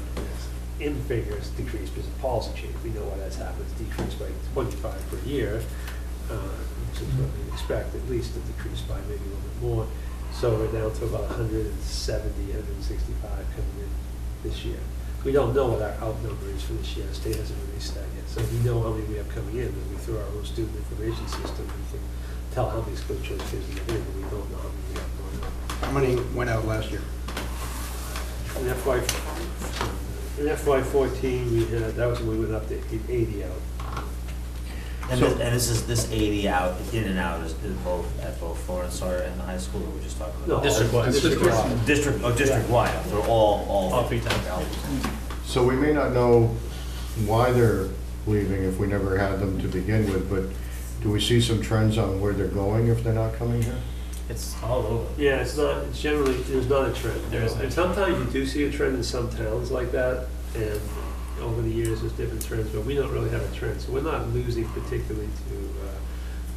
in figures decreased because of policy change. We know why that's happened. It's decreased by 25 per year, which is what we expect, at least to decrease by maybe a little bit more. So we're down to about 170, 165 coming in this year. We don't know what our out number is for this year. The state hasn't released that yet. So we know how many we have coming in, and we through our own student information system, we can tell how many school choice kids we have in, but we don't know how many we have going on. How many went out last year? In FY14, we had, that was when we went up to 80 out. And this 80 out, in and out, is both at both Florence Sawyer and the high school, or we just talking about? No, District-wide. District-wide, they're all 3 times. So we may not know why they're leaving if we never had them to begin with, but do we see some trends on where they're going if they're not coming here? It's all over. Yeah, it's generally, there's not a trend. There isn't. And sometimes you do see a trend in some towns like that, and over the years there's different trends, but we don't really have a trend. So we're not losing particularly to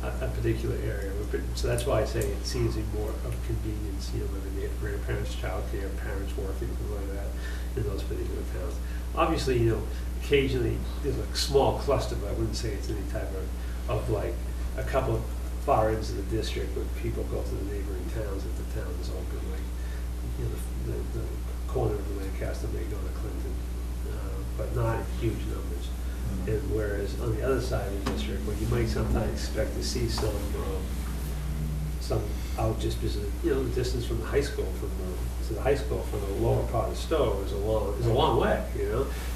a particular area. So that's why I say it seems more of convenience, whether they have grandparents, childcare, parents working, things like that, in those particular towns. Obviously, occasionally there's a small cluster, but I wouldn't say it's any type of like a couple of far ends of the district where people go to the neighboring towns if the town is open, like the corner of Lancaster may go to Clinton, but not in huge numbers. And whereas on the other side of the district, where you might sometimes expect to see some out just because of, the distance from the high school to the high school from the lower part of Stowe is a long way.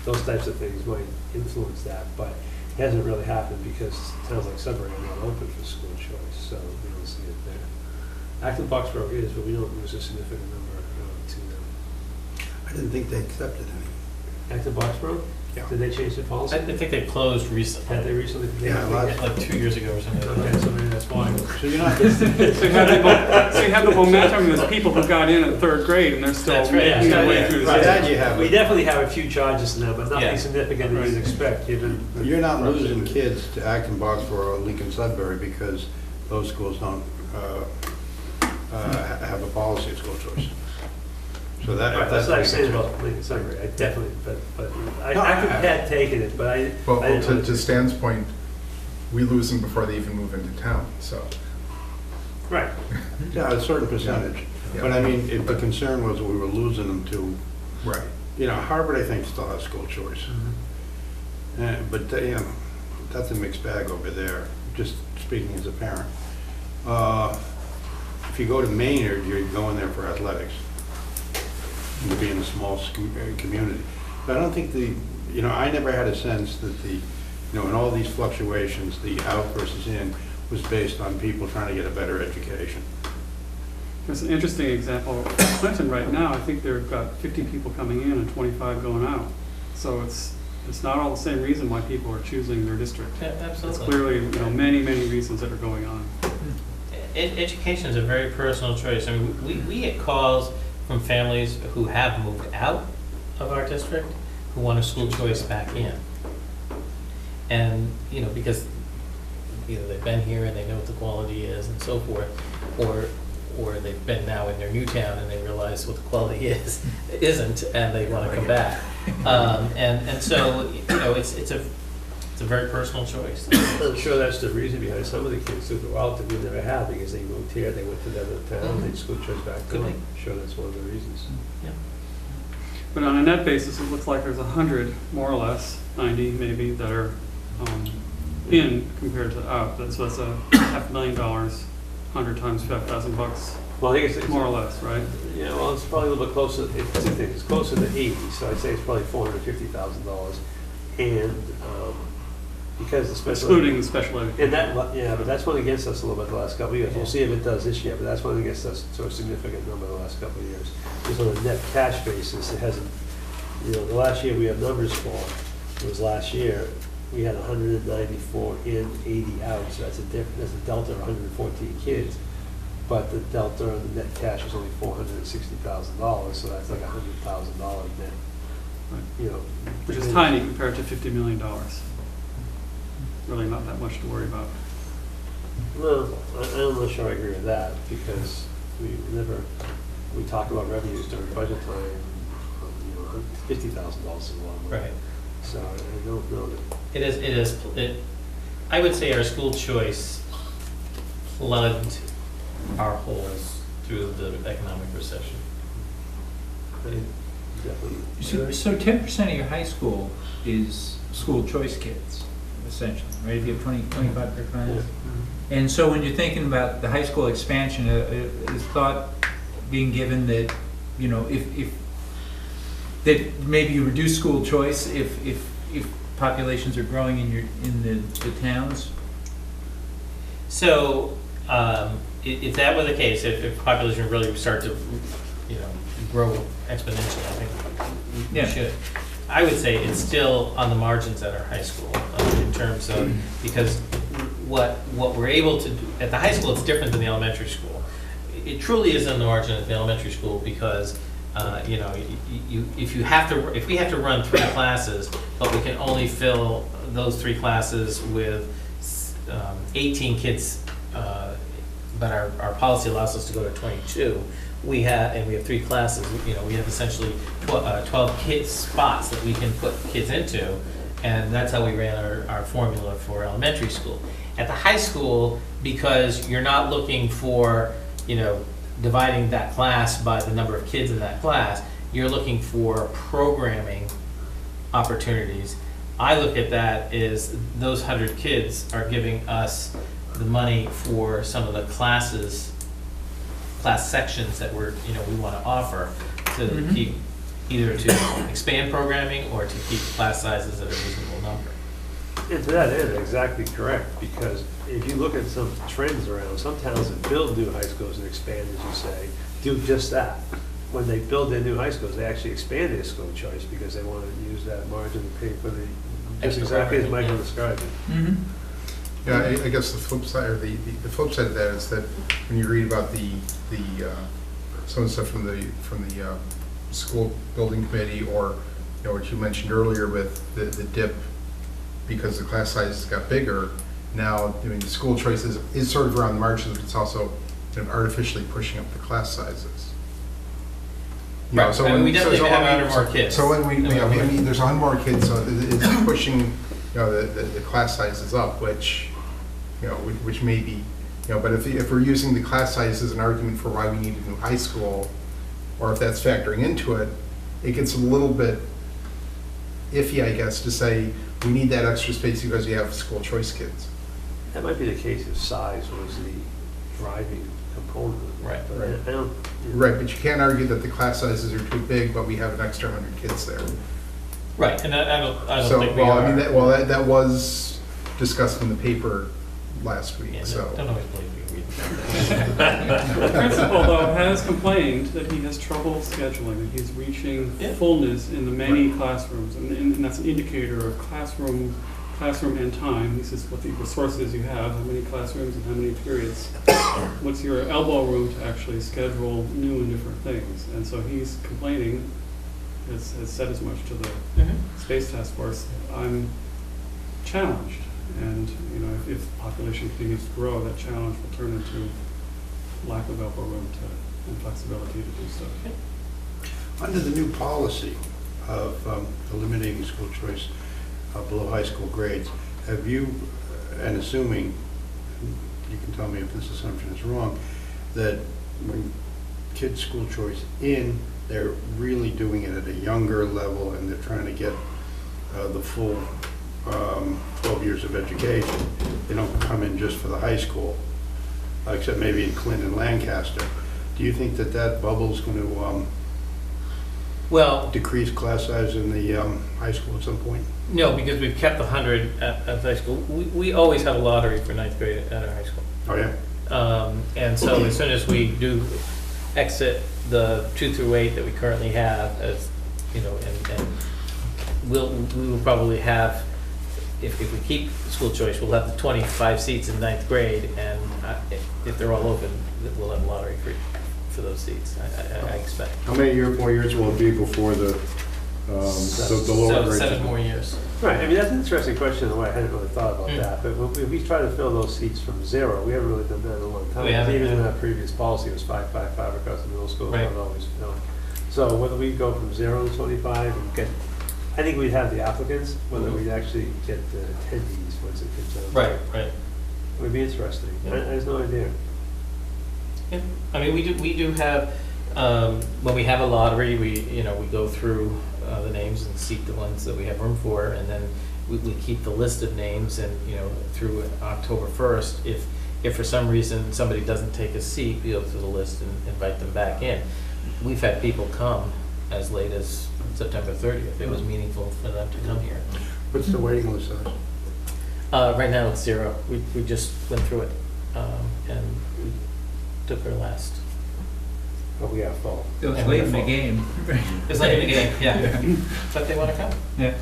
Those types of things might influence that, but it hasn't really happened because towns like Sudbury are not open for school choice, so we don't see it there. Acton Boxborough is, but we don't lose a significant number to them. I didn't think they accepted any. Acton Boxborough? Did they change the I policy? think they've closed Had they recently, recently? Yeah, like 2 years ago or something like Okay, that. so maybe that's why. So you're not, So you have the momentum, there's people who got in at third grade and they're still That's right, making their yeah. way through the Right, system. that you have. We definitely have a few charges now, but Yeah. nothing significant that you'd expect, given. the- You're not losing kids to Acton, Boxborough, or Lincoln Sudbury because those schools don't have a policy of school choice. So that, if That's that's what I'm what saying you're about Lincoln Sudbury, I definitely, but I No, had taken it, but I Well, didn't to really- Stan's point, we lose them before they even move into town, so. Right. Yeah, a certain percentage. Yeah. But I mean, if the concern was we were losing them to, Right. you know, Harvard, I think, still has school choice. But, you know, that's a mixed bag over there, just speaking as a parent. If you go to Maynard, you're going there for athletics. To be in a small community. But I don't think you know, I never had a sense that you know, in all these fluctuations, the out versus in was based on people trying to get a better education. There's an interesting example, Clinton right now, I think they've got 50 people coming in and 25 going out. So it's not all the same reason why people are choosing their district. Yeah, It's absolutely. clearly, you know, many, many reasons that are going on. Education is a very personal choice. I mean, we get calls from families who have moved out of our district, who want a school choice back in. And, you know, because either they've been here and they know what the quality is and so forth, or they've been now in their new town and they realize what the quality isn't, and they wanna come back. And so, you know, it's a very personal choice. I'm sure that's the reason behind some of the kids who go out that we never have, because they moved here, they went to the other town, they school chose back Could home. be. I'm sure that's one of the reasons. Yeah. But on a net basis, it looks like there's 100, more or less, 90 maybe, that are in compared to out. So that's a $500,000, 100 times $5,000, Well, I think it's more or less, right? Yeah, well, it's probably a little bit closer, it's closer to 80, so I'd say it's probably $450,000. And, because the special. Excluding the special ed. And that, yeah, but that's went against us a little bit the last couple of years. We'll see if it does this year, but that's went against us to a significant number the last couple of years. Just on a net cash basis, it hasn't, you know, the last year we have numbers for, it was last year, we had 194 in, 80 out, so that's a delta of 114 kids. But the delta on the net cash is only $460,000, so that's like $100,000 net, you know. Which is tiny compared to $50 million. Really not that much to worry about. No, I'm not sure I agree with that, because we talk about revenues during budget time, you know, $50,000 is a lot more. Right. So I don't know that. I would say our school choice plugged our holes through the economic recession. I definitely. So 10% of your high school is school choice kids, essentially, right? If you have 25 per class. Yeah. And so when you're thinking about the high school expansion, is thought being given that, you know, if that maybe you reduce school choice if populations are growing in the towns? So, if that were the case, if population really start to, you know, grow exponentially, I think we Yeah. should. I would say it's still on the margins at our high school, in terms of, because what we're able to do, at the high school, it's different than the elementary school. It truly is on the margin at the elementary school, because, you know, if we have to run 3 classes, but we can only fill those 3 classes with 18 kids, but our policy allows us to go to 22. We have 3 classes, you know, we have essentially 12 spots that we can put kids into, and that's how we ran our formula for elementary school. At the high school, because you're not looking for, you know, dividing that class by the number of kids in that class, you're looking for programming opportunities. I look at that as those 100 kids are giving us the money for some of the class sections that we want to offer to keep, either to expand programming or to keep class sizes at a reasonable number. And to that end, exactly correct, because if you look at some trends around, some towns that build new high schools and expand, as you say, do just that. when they build their new high schools, they actually expand their school choice because they want to use that margin to pay for the, just Extra exactly as revenue, Michael yeah. described it. Mm-hmm. Yeah, I guess the flip side, or the flip side of that is that when you read about some of the stuff from the school building committee, or, you know, what you mentioned earlier with the dip because the class sizes got bigger, now, I mean, the school choice is sort of around the margins, but it's also kind of artificially pushing up the class sizes. You know, Right, so I mean, when- we definitely so have when 100 more kids. So when we, No you know, matter I what. mean, there's 100 more kids, so it's pushing, you know, the class sizes up, which, you know, which may be, you know, but if we're using the class size as an argument for why we need a new high school, or if that's factoring into it, it gets a little bit iffy, I guess, to say we need that extra space because we have school choice kids. That might be the case if size was the driving component of it. Right. But Right. I don't. Right, but you can't argue that the class sizes are too big, but we have an extra 100 kids there. Right, and I don't So, think we well, are. I mean, that was discussed in the paper last week, Yeah, so. don't always believe we The principal, though, has complained that he has trouble scheduling, that he's reaching Yeah. fullness in the many classrooms, and that's an indicator of classroom and time. He says what the sources you have, how many classrooms and how many periods. What's your elbow room to actually schedule new and different things? And so he's complaining, has said as much to the Mhm. Space Task Force. I'm challenged, and, you know, if population continues to grow, that challenge will turn into lack of elbow room and flexibility to do stuff. Under the new policy of eliminating school choice below high school grades, have you, and assuming, you can tell me if this assumption is wrong, that when kids school choice in, they're really doing it at a younger level and they're trying to get the full 12 years of education. They don't come in just for the high school, except maybe in Clinton and Lancaster. Do you think that that bubble's going to Well, decrease class size in the high school at some point? no, because we've kept the 100 at high school. We always have a lottery for ninth grade at our high school. Oh, yeah? And so as soon as we do exit the 2 through 8 that we currently have, as, you know, and we will probably have, if we keep school choice, we'll have the 25 seats in ninth grade, and if they're all open, we'll have a lottery for those seats, I expect. How many more years will it be before the lower So grades? 7 more years. Right, I mean, that's an interesting question, in a way, I hadn't really thought about Mm. that, but if we try to fill those seats from zero, we haven't really done that in a long time. We haven't, Even in yeah. our previous policy, it was 5-5-5 across the middle school, Right. not always filled. So whether we go from 0 to 25 and get, I think we'd have the applicants, whether we'd actually get the attendees once it gets out. Right. It would be interesting, Yeah. I have no idea. Yeah, I mean, we do have, when we have a lottery, we go through the names and seat the ones that we have room for, and then we keep the list of names, and, through October 1st, if for some reason somebody doesn't take a seat, we go through the list and invite them back in. We've had people come as late as September 30th. It was meaningful for them to come here. What's the waiting list size? Right now, it's 0. We just went through it, and we took our last. But we are full. It was And late in the wonderful. game. It's like in the game, yeah. But they want to come. Yeah.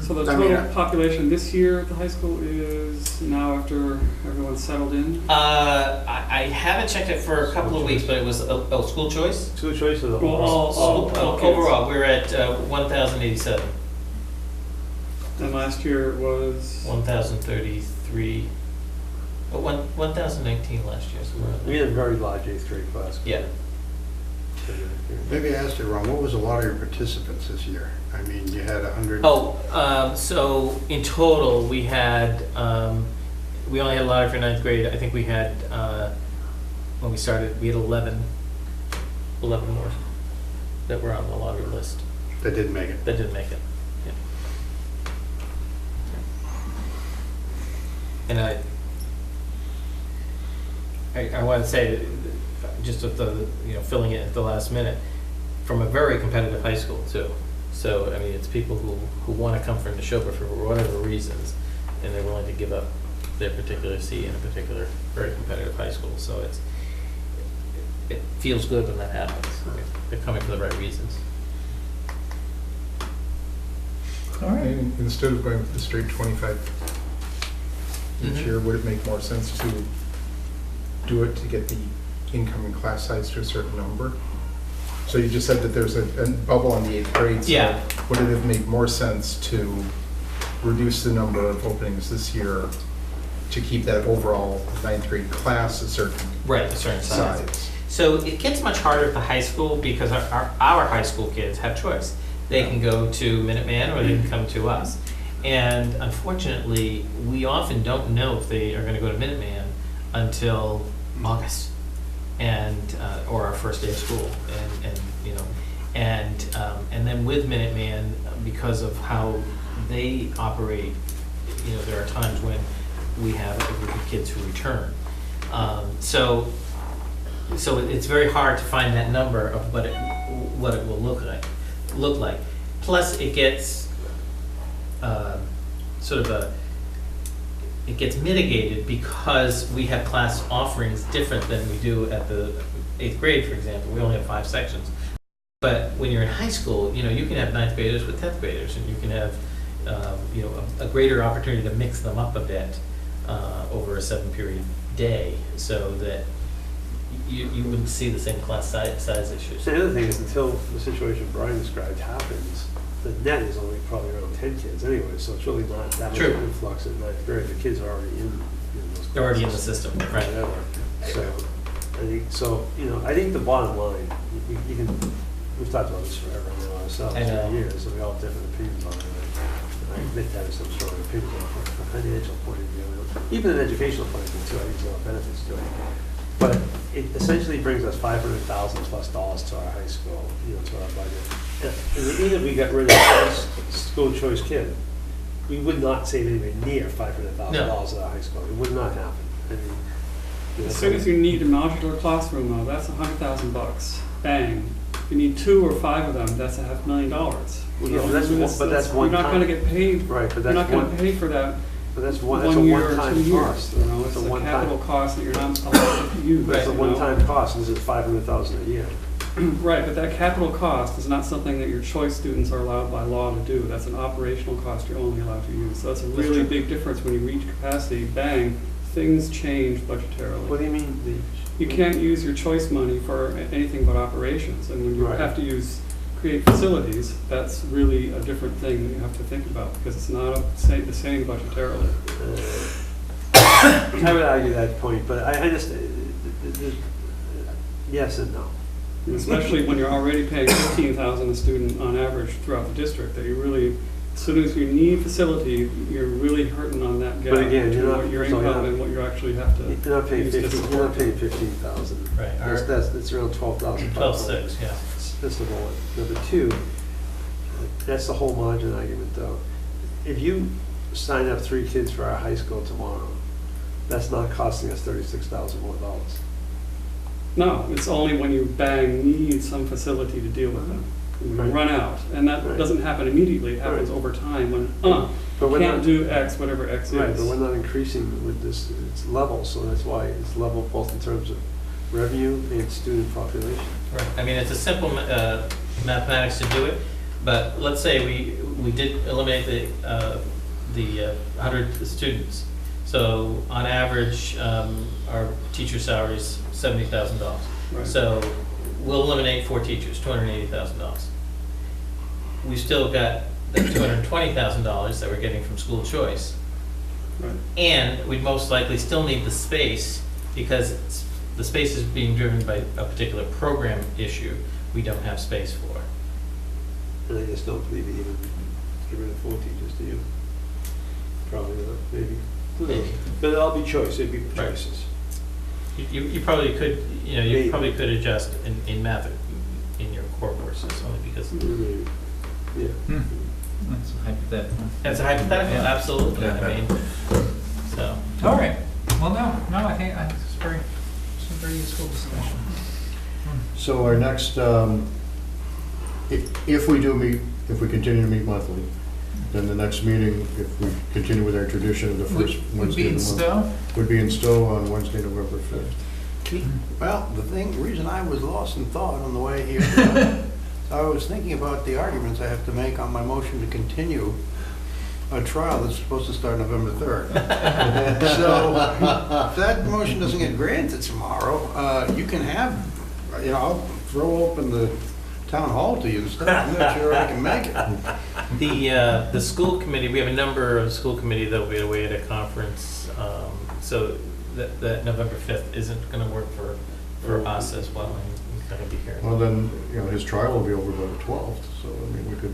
So the I mean, total population this year at the high school is now, after everyone's settled in? I haven't checked it for a couple of weeks, but it was, school choice? School choice of the Well, whole. all kids. Overall, we're at 1,087, And last year it was? 1,033, 1,019 last year, so we're at We had a very large 8th grade class. Yeah. Maybe I asked it wrong. What was a lot of your participants this year? I mean, you had 100. So in total, we had, we only had a lottery for ninth grade. I think we had, when we started, we had 11 more that were on the lottery list That didn't make it. that didn't make it. Yeah. And I want to say, that just with the, filling it at the last minute, from a very competitive high school too. So, I mean, it's people who want to come from Neshoba for whatever reasons, and they're willing to give up their particular seat in a particular very competitive high school. So it feels good when that happens. They're coming for the right reasons. All right. And instead of going with the straight 25 each Mhm. year, would it make more sense to do it to get the incoming class size to a certain number? So you just said that there's a bubble on the 8th grade. Yeah. So would it have made more sense to reduce the number of openings this year to keep that overall 9th grade class a certain Right, a certain size. size? So it gets much harder at the high school because our high school kids have choice. They can go to Minuteman or they can come to us. And unfortunately, we often don't know if they are gonna go to Minuteman until August and, or our first day of school. And you know, and then with Minuteman, because of how they operate, you know, there are times when we have a group of kids who return. So it's very hard to find that number of what it will look like. Plus, it gets it gets mitigated because we have class offerings different than we do at the 8th grade, for example. We only have 5 sections. But when you're in high school, you know, you can have 9th graders with 10th graders, and you can have you know, a greater opportunity to mix them up a bit over a 7-period day, so that you wouldn't see the same class size issues. The other thing is, until the situation Brian described happens, the net is only probably around 10 kids anyway, so it's really not that much True. influx in 9th grade. The kids are already in those They're already in the classes. system, right? Whatever. So, I think, so, you know, I think the bottom line, you can, we've talked about this forever now ourselves, I know. for years, and we all have different opinions on it. And I admit that as some strong opinions on it from a financial point of view, even an educational point of view too. I think there's a lot of benefits to it. But it essentially brings us $500,000+ to our high school, you know, to our budget. And even if we got rid of the school choice kid, we would not save anywhere near $500,000 at our high school. It would not happen. I mean, you know, As soon as you need a modular classroom though, that's $100,000. Bang. If you need 2 or 5 of them, that's $500,000. Well, yeah, You know, but that's one You're not time. gonna get paid, Right, but you're that's not gonna one, pay for that but that's a 1 year or 2 one-time years. cost. You know, it's a capital cost that you're not allowed to use. It's a you know? one-time cost, and this is $500,000 a year. Right, but that capital cost is not something that your choice students are allowed by law to do. That's an operational cost you're only allowed to use. So that's a really true. big difference when you reach capacity, bang, things change budgetarily. What do you mean, You can't use your choice money for anything but operations, and when you Right. have to create facilities, that's really a different thing that you have to think about, because it's not the same budgetarily. I would argue that point, but I understand, yes and no. And especially when you're already paying $15,000 a student on average throughout the district, that you really, as soon as you need facility, you're really hurting on that gap But again, you're between not- what your so you're income not- and what you actually have to You're not paying use to 15, you're support not paying it. 15,000. Right. That's around 12,000. 12.6, yeah. That's number one. Number two, that's the whole margin argument though. If you sign up 3 kids for our high school tomorrow, that's not costing us $36,000 more. No, it's only when you need some facility to deal with them. You Right. run out, and that Right. doesn't happen immediately, it happens Right. over time when, But we're can't not- do X, whatever X is. Right, but we're not increasing with this, it's level, so that's why it's level both in terms of revenue and student population. Right. I mean, it's a simple mathematics to do it, but let's say we did eliminate the 100 students. So on average, our teacher salary is $70,000. Right. So we'll eliminate 4 teachers, $280,000. We've still got the $220,000 that we're getting from school choice. Right. And we'd most likely still need the space, because the space is being driven by a particular program issue we don't have space for. And I just don't believe you even get rid of 4 teachers, do you? Probably not, maybe. Who knows? Maybe. But it'll all be choice, it'd be Right. choices. You probably could, you know, Maybe. you probably could adjust in math in your core courses, only because, Maybe. Yeah. That's hypothetical. that's a hypothetical, Yeah. absolutely, I mean, so. All right, well, no, I think it's a very useful discussion. So our next, if we do meet, if we continue to meet monthly, then the next meeting, if we continue with our tradition of the first Would Wednesday be of in the month, Stowe? would be in Stowe on Wednesday, November 5th. Well, the reason I was lost in thought on the way here, I was thinking about the arguments I have to make on my motion to continue a trial that's supposed to start November 3rd. So, if that motion doesn't get granted tomorrow, you can have, I'll throw open the town hall to you and stuff. I'm not sure I can make it. The school committee, we have a number of school committee that will be away at a conference, so that November 5th isn't gonna work for us as well, and he's not gonna be here. Well, then, his trial will be over by the 12th, so, I mean, we could.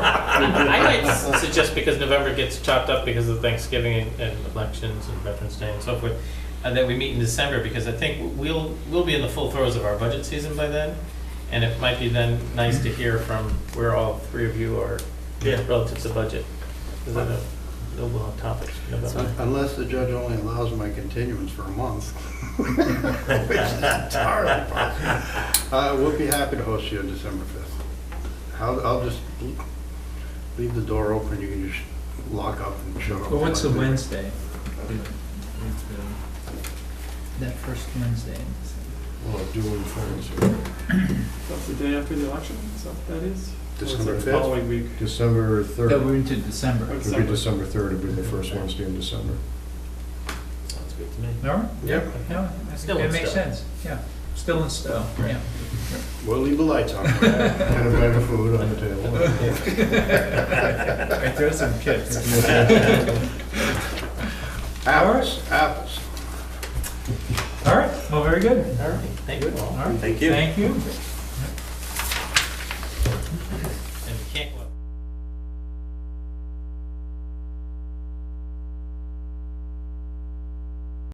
I might suggest, because November gets chopped up because of Thanksgiving and elections and Veterans Day and so forth, that we meet in December, because I think we'll be in the full throes of our budget season by then, and it might be then nice to hear from where all three of you are relative to budget, because I know we'll have topics in November. Unless the judge only allows my continuance for a month. Which is entirely possible. We'll be happy to host you on December 5th. I'll just leave the door open, you can just lock up and shut off. Well, what's the Wednesday? That first Wednesday in December. Well, doing things. That's the day after the election, is that what that is? Or is December it the 5th? following week? December No, 3rd. we're into December. Oh, It'll be December 3rd, it'll be the first Wednesday in December. Sounds good to me. All right? Yep. No, I Still think in that makes Stowe. sense, yeah. Still in Stowe, yeah. We'll leave the lights on. And a bag of food on the table. I throw some chips. Apples, apples. All right, well, very good. All right, thank you all. All right, Thank you. Thank you.